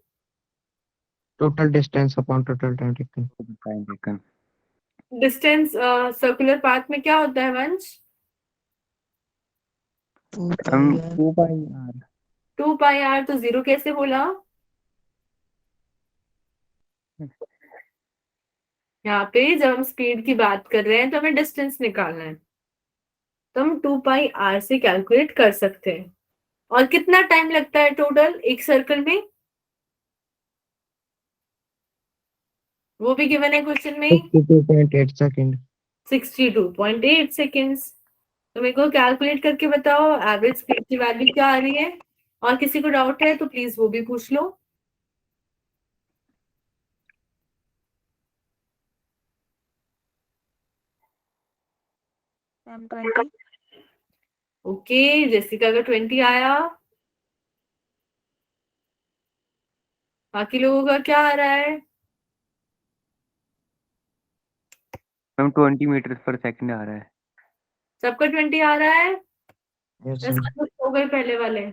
Total distance upon total time taken. Time taken. Distance circular path में क्या होता है वंश? 2 हम pi r। 2 pi r. 2 pi r. तो 0 कैसे बोला? यहाँ पे जब हम स्पीड की बात कर रहे हैं तो हमें डिस्टेंस निकालना है, तो हम 2 पाई आर से कैलकुलेट कर सकते हैं। और कितना टाइम लगता है टोटल एक सर्कल में? वो भी गिवन है क्वेश्चन में, 62.8 सेकंड। 62.8 सेकेंड्स। तो मेरे को कैलकुलेट करके बताओ एवरेज स्पीड की वैल्यू क्या आ रही है। और किसी को डाउट है तो प्लीज वो भी पूछ लो। मैम 20। ओके, जेसिका का 20 आया। बाकी लोगों का क्या आ रहा है? मैम 20 मीटर पर सेकंड आ रहा है। सबका 20 आ रहा है? यस या सब कुछ हो गए पहले वाले?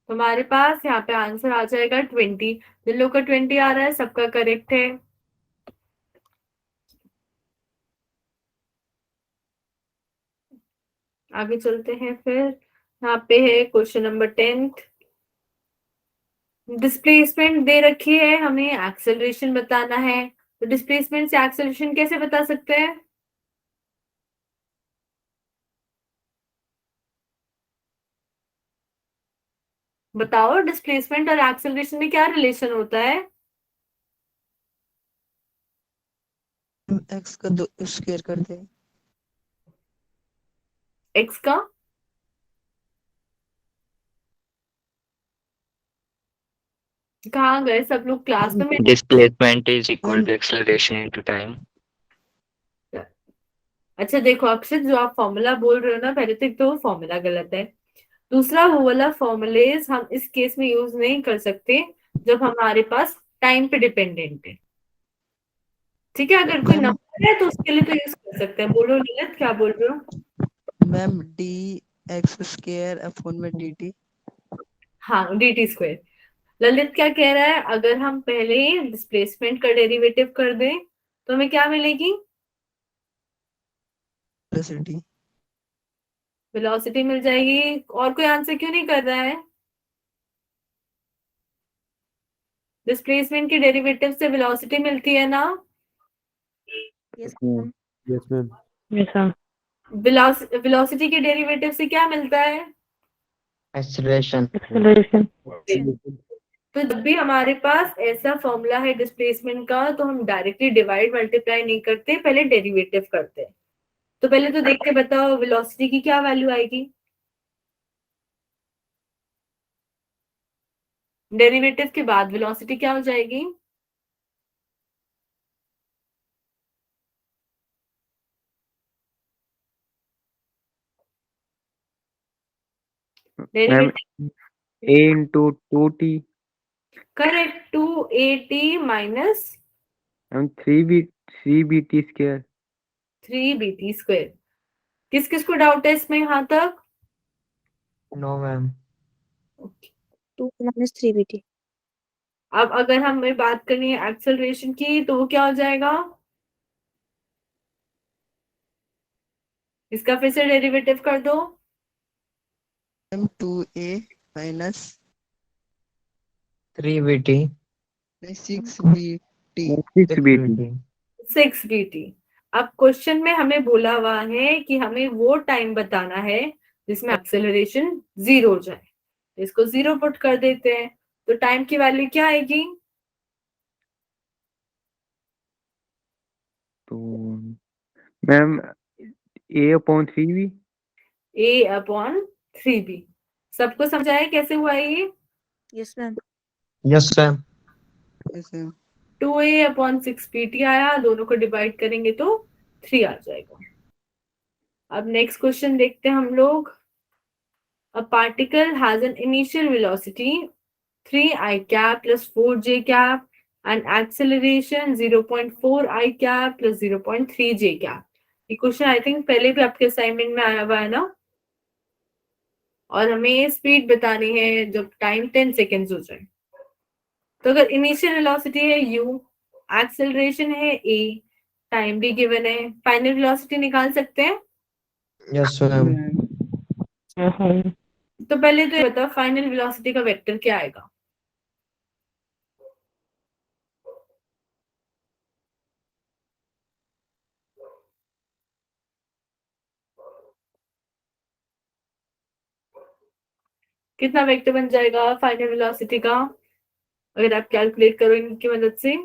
तुम्हारे पास यहाँ पे आंसर आ जाएगा 20। जिन लोग का 20 आ रहा है सबका करेक्ट है। आगे चलते हैं फिर। यहाँ पे है क्वेश्चन नंबर 10। डिस्प्लेसमेंट दे रखी है, हमें एक्सेलरेशन बताना है। तो डिस्प्लेसमेंट से एक्सेलरेशन कैसे बता सकते हैं? बताओ डिस्प्लेसमेंट और एक्सेलरेशन में क्या रिलेशन होता है? x का 2 स्क्वायर करते हैं। एक्स का कहाँ गए सब लोग क्लास में? Displacement is equal to acceleration into time. अच्छा देखो अक्षत, जो आप फॉर्मूला बोल रहे हो ना, पहले तो एक तो फॉर्मूला गलत है। दूसरा वो वाला फॉर्मूलेज हम इस केस में यूज नहीं कर सकते जब हमारे पास टाइम पे डिपेंडेंट है। ठीक है, अगर कोई मैम नंबर है तो उसके लिए तो यूज कर सकते हैं। बोलो ललित, क्या बोल रहे हो? मैम dx स्क्वायर अपॉन में dt। हाँ, dt स्क्वायर। ललित क्या कह रहा है? अगर हम पहले डिस्प्लेसमेंट का डेरिवेटिव कर दें तो हमें क्या मिलेगी? वेलोसिटी। वेलोसिटी मिल जाएगी। और कोई आंसर क्यों नहीं कर रहा है? डिस्प्लेसमेंट के डेरिवेटिव से वेलोसिटी मिलती है ना? Yes ma'am. Yes ma'am. Yes ma'am. Velocity के डेरिवेटिव से क्या मिलता है? एक्सेलरेशन। एक्सेलरेशन। तो जब भी हमारे पास ऐसा फॉर्मूला है डिस्प्लेसमेंट का तो हम डायरेक्टली डिवाइड मल्टीप्लाई नहीं करते, पहले डेरिवेटिव करते हैं। तो पहले तो देख के बताओ वेलोसिटी की क्या वैल्यू आएगी? डेरिवेटिव के बाद वेलोसिटी क्या हो जाएगी? Ma'am derivative a into 2t। Correct, 2at minus ma'am 3bt square. 3bt square. किस किस को डाउट है इसमें यहाँ तक? No ma'am. 2 - 3bt। अब अगर हमें बात करनी है एक्सेलरेशन की तो वो क्या हो जाएगा? इसका फिर से डेरिवेटिव कर दो। Ma'am 2a minus 3vt 6bt 6bt 6bt। अब क्वेश्चन में हमें बोला हुआ है कि हमें वो टाइम बताना है जिसमें एक्सेलरेशन 0 हो जाए। इसको 0 पुट कर देते हैं तो टाइम की वैल्यू क्या आएगी? तो मैम a/3v a/3b। सबको समझ आया कैसे हुआ ये? Yes ma'am. Yes ma'am. ऐसे 2a/6bt आया, दोनों को डिवाइड करेंगे तो 3 आ जाएगा। अब नेक्स्ट क्वेश्चन देखते हैं हम लोग। A particle has an initial velocity 3i cap plus 4j cap and acceleration 0.4i cap plus 0.3j cap। ये क्वेश्चन आई थिंक पहले भी आपके असाइनमेंट में आया हुआ है ना। और हमें स्पीड बतानी है जब टाइम 10 सेकेंड्स हो जाए। तो अगर इनिशियल वेलोसिटी है u, एक्सेलरेशन है a, टाइम भी गिवन है, फाइनल वेलोसिटी निकाल सकते हैं। Yes ma'am. Yes, sir. तो पहले तो ये बताओ फाइनल वेलोसिटी का वेक्टर क्या आएगा? कितना वेक्टर बन जाएगा फाइनल वेलोसिटी का अगर आप कैलकुलेट करो इनकी मदद से?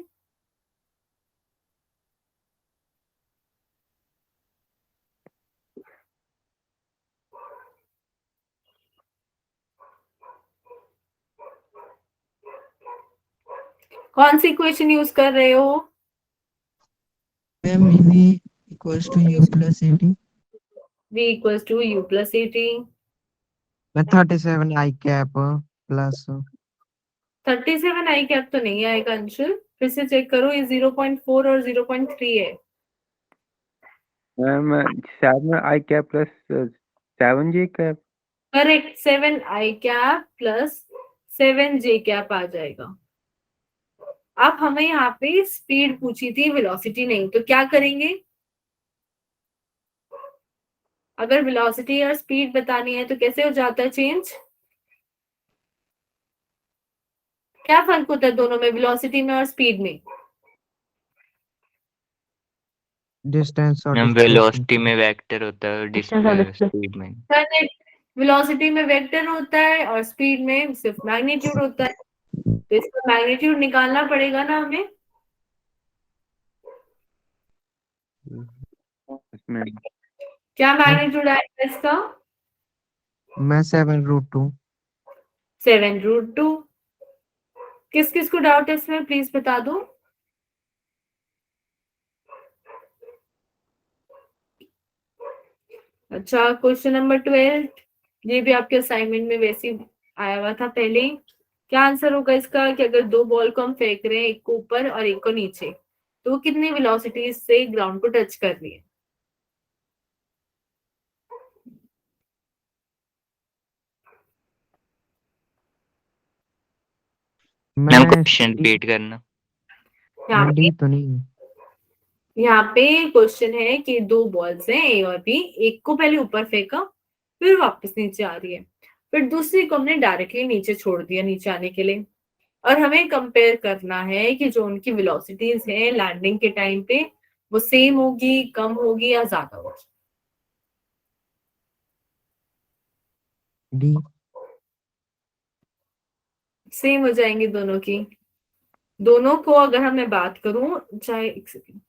कौन सी इक्वेशन यूज कर रहे हो? Ma'am v equals to u plus at v equals to u plus at। मैं 37i कैप प्लस 37 आई कैप तो नहीं आएगा अंशुल, फिर से चेक करो। ये 0.4 और 0.3 है। मैम शायद में i cap plus 7j cap। Correct, 7 I cap plus 7 J cap आ जाएगा। अब हमें यहाँ पे स्पीड पूछी थी, वेलोसिटी नहीं, तो क्या करेंगे? अगर वेलोसिटी और स्पीड बतानी है तो कैसे हो जाता है चेंज? क्या फर्क होता है दोनों में, वेलोसिटी में और स्पीड में? डिस्टेंस और मैम डिस्प्लेसमेंट। वेलोसिटी में वेक्टर होता है और Distance और displacement। स्पीड में। करेक्ट, वेलोसिटी में वेक्टर होता है और स्पीड में सिर्फ मैग्नीट्यूड होता है। तो इसका मैग्नीट्यूड निकालना पड़ेगा ना हमें। इसमें क्या मैग्नीट्यूड आएगा इसका? मैं 7√2। 7√2। किस किस को डाउट है इसमें प्लीज बता दो। अच्छा, क्वेश्चन नंबर 12, ये भी आपके असाइनमेंट में वैसे ही आया हुआ था पहले। क्या आंसर होगा इसका कि अगर दो बॉल को हम फेंक रहे हैं, एक को ऊपर और एक को नीचे, तो कितनी वेलोसिटी से ग्राउंड को टच कर रही है? मैम मैं क्वेश्चन रिपीट करना। यहाँ मैं पे डी तो नहीं। यहाँ पे क्वेश्चन है कि दो बॉल्स हैं ए और बी, एक को पहले ऊपर फेंका फिर वापस नीचे आ रही है, फिर दूसरी को हमने डायरेक्टली नीचे छोड़ दिया नीचे आने के लिए। और हमें कंपेयर करना है कि जो उनकी वेलोसिटीज है लैंडिंग के टाइम पे वो सेम होगी, कम होगी या ज्यादा होगी। डी। सेम हो जाएंगी दोनों की। दोनों को अगर हम मैं बात करूं, चाहे एक सेकेंड,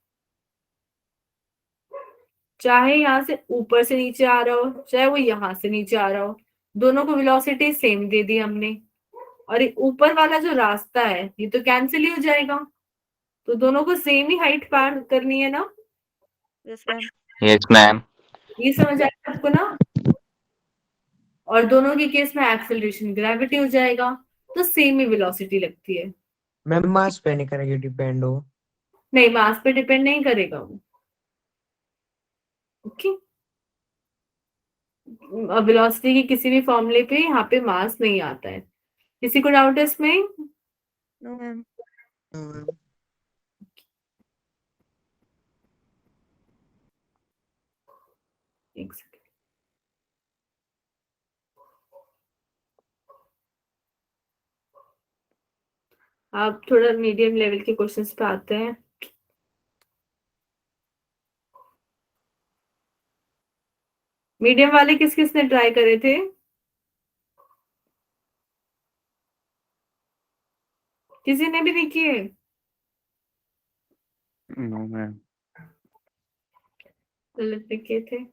चाहे यहाँ से ऊपर से नीचे आ रहा हो चाहे वो यहाँ से नीचे आ रहा हो, दोनों को वेलोसिटी सेम दे दी हमने। और ये ऊपर वाला जो रास्ता है ये तो कैंसिल ही हो जाएगा, तो दोनों को सेम ही हाइट पार करनी है ना। Yes ma'am. Yes ma'am. ये समझ आया आपको ना? और दोनों के केस में एक्सेलरेशन ग्रेविटी हो जाएगा, तो सेम ही वेलोसिटी लगती है। मैं मास पे नहीं करेंगे डिपेंड हो। नहीं, मास पे डिपेंड नहीं करेगा वो। ओके, वेलोसिटी की किसी भी फॉर्मूले पे यहाँ पे मास नहीं आता है। किसी को डाउट है इसमें? No ma'am. No ma'am. एक सेकंड। आप थोड़ा मीडियम लेवल के क्वेश्चंस पे आते हैं। मीडियम वाले किस किस ने ट्राई करे थे? किसी ने भी नहीं किए? No ma'am. ललित ने किए थे।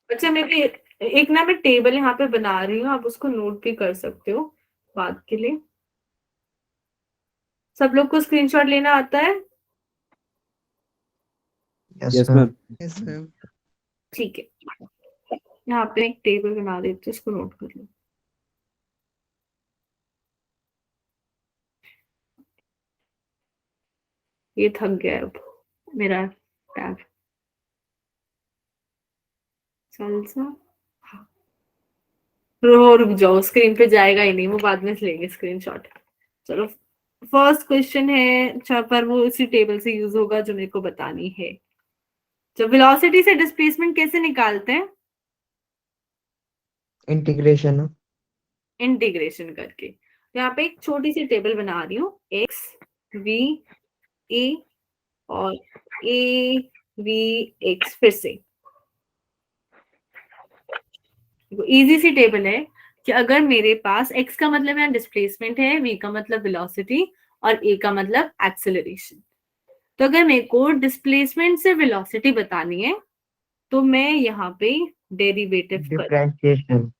अच्छा, मेरे एक ना मैं टेबल यहाँ पे बना रही हूँ, आप उसको नोट भी कर सकते हो बात के लिए। सब लोग को स्क्रीनशॉट लेना आता है? Yes yes ma'am. Ma'am. Yes ma'am. ठीक है, यहाँ पे एक टेबल बना देती हूँ, इसको नोट कर लो। ये थक गया है अब मेरा टैब। चल सा रुक जाओ, स्क्रीन पे जाएगा ही नहीं, वो बाद में लेंगे स्क्रीनशॉट। चलो, फर्स्ट क्वेश्चन है, अच्छा पर वो उसी टेबल से यूज होगा जो मेरे को बतानी है। जब वेलोसिटी से डिस्प्लेसमेंट कैसे निकालते हैं? इंटीग्रेशन। इंटीग्रेशन करके। यहाँ पे एक छोटी सी टेबल बना रही हूँ, एक्स वी ए और ए वी एक्स। फिर से इजी सी टेबल है कि अगर मेरे पास x का मतलब यहाँ डिस्प्लेसमेंट है, v का मतलब वेलोसिटी और a का मतलब एक्सेलरेशन। तो अगर मेरे को डिस्प्लेसमेंट से वेलोसिटी बतानी है तो मैं यहाँ पे डेरिवेटिव कर, डिफरेंशिएशन।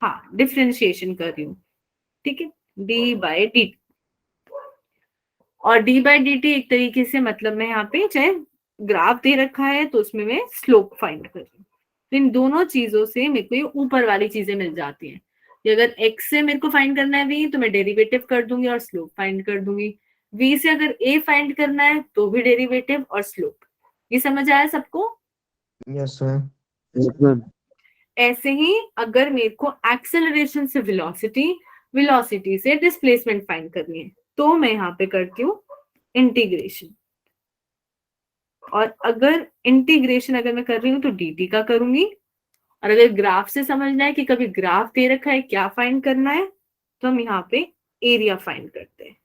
हाँ डिफरेंशिएशन कर रही हूँ, ठीक है, d बाय dt। और d बाय dt एक तरीके से मतलब मैं यहाँ पे चाहे ग्राफ दे रखा है तो उसमें मैं स्लोप फाइंड कर रही हूँ। तो इन दोनों चीजों से मेरे को ये ऊपर वाली चीजें मिल जाती हैं कि अगर x से मेरे को फाइंड करना है v तो मैं डेरिवेटिव कर दूंगी और स्लोप फाइंड कर दूंगी। v से अगर a फाइंड करना है तो भी डेरिवेटिव और स्लोप। ये समझ आया सबको? Yes ma'am. Yes ma'am. ऐसे ही अगर मेरे को एक्सेलरेशन से वेलोसिटी, वेलोसिटी से डिस्प्लेसमेंट फाइंड करनी है तो मैं यहाँ पे करती हूँ इंटीग्रेशन। और अगर इंटीग्रेशन अगर मैं कर रही हूँ तो dt का करूंगी। और अगर ग्राफ से समझना है कि कभी ग्राफ दे रखा है क्या फाइंड करना है तो हम यहाँ पे एरिया फाइंड करते हैं।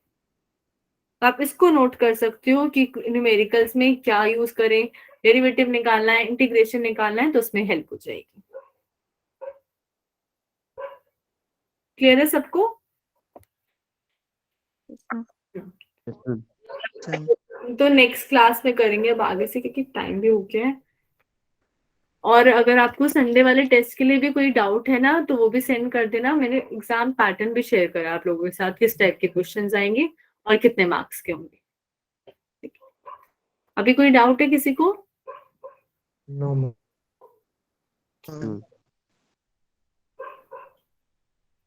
तो आप इसको नोट कर सकते हो कि न्यूमेरिकल्स में क्या यूज करें, डेरिवेटिव निकालना है, इंटीग्रेशन निकालना है तो उसमें हेल्प हो जाएगी। क्लियर है सबको? Yes ma'am. तो नेक्स्ट क्लास में करेंगे अब आगे से, क्योंकि टाइम भी हो गया है। और अगर आपको संडे वाले टेस्ट के लिए भी कोई डाउट है ना तो वो भी सेंड कर देना। मैंने एग्जाम पैटर्न भी शेयर करा आप लोगों के साथ, किस टाइप के क्वेश्चंस आएंगे और कितने मार्क्स के होंगे। अभी कोई डाउट है किसी को? No ma'am.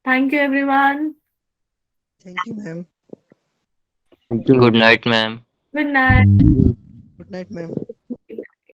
Thank you everyone. Thank you ma'am. Thank you good night ma'am. Good night. Good night ma'am.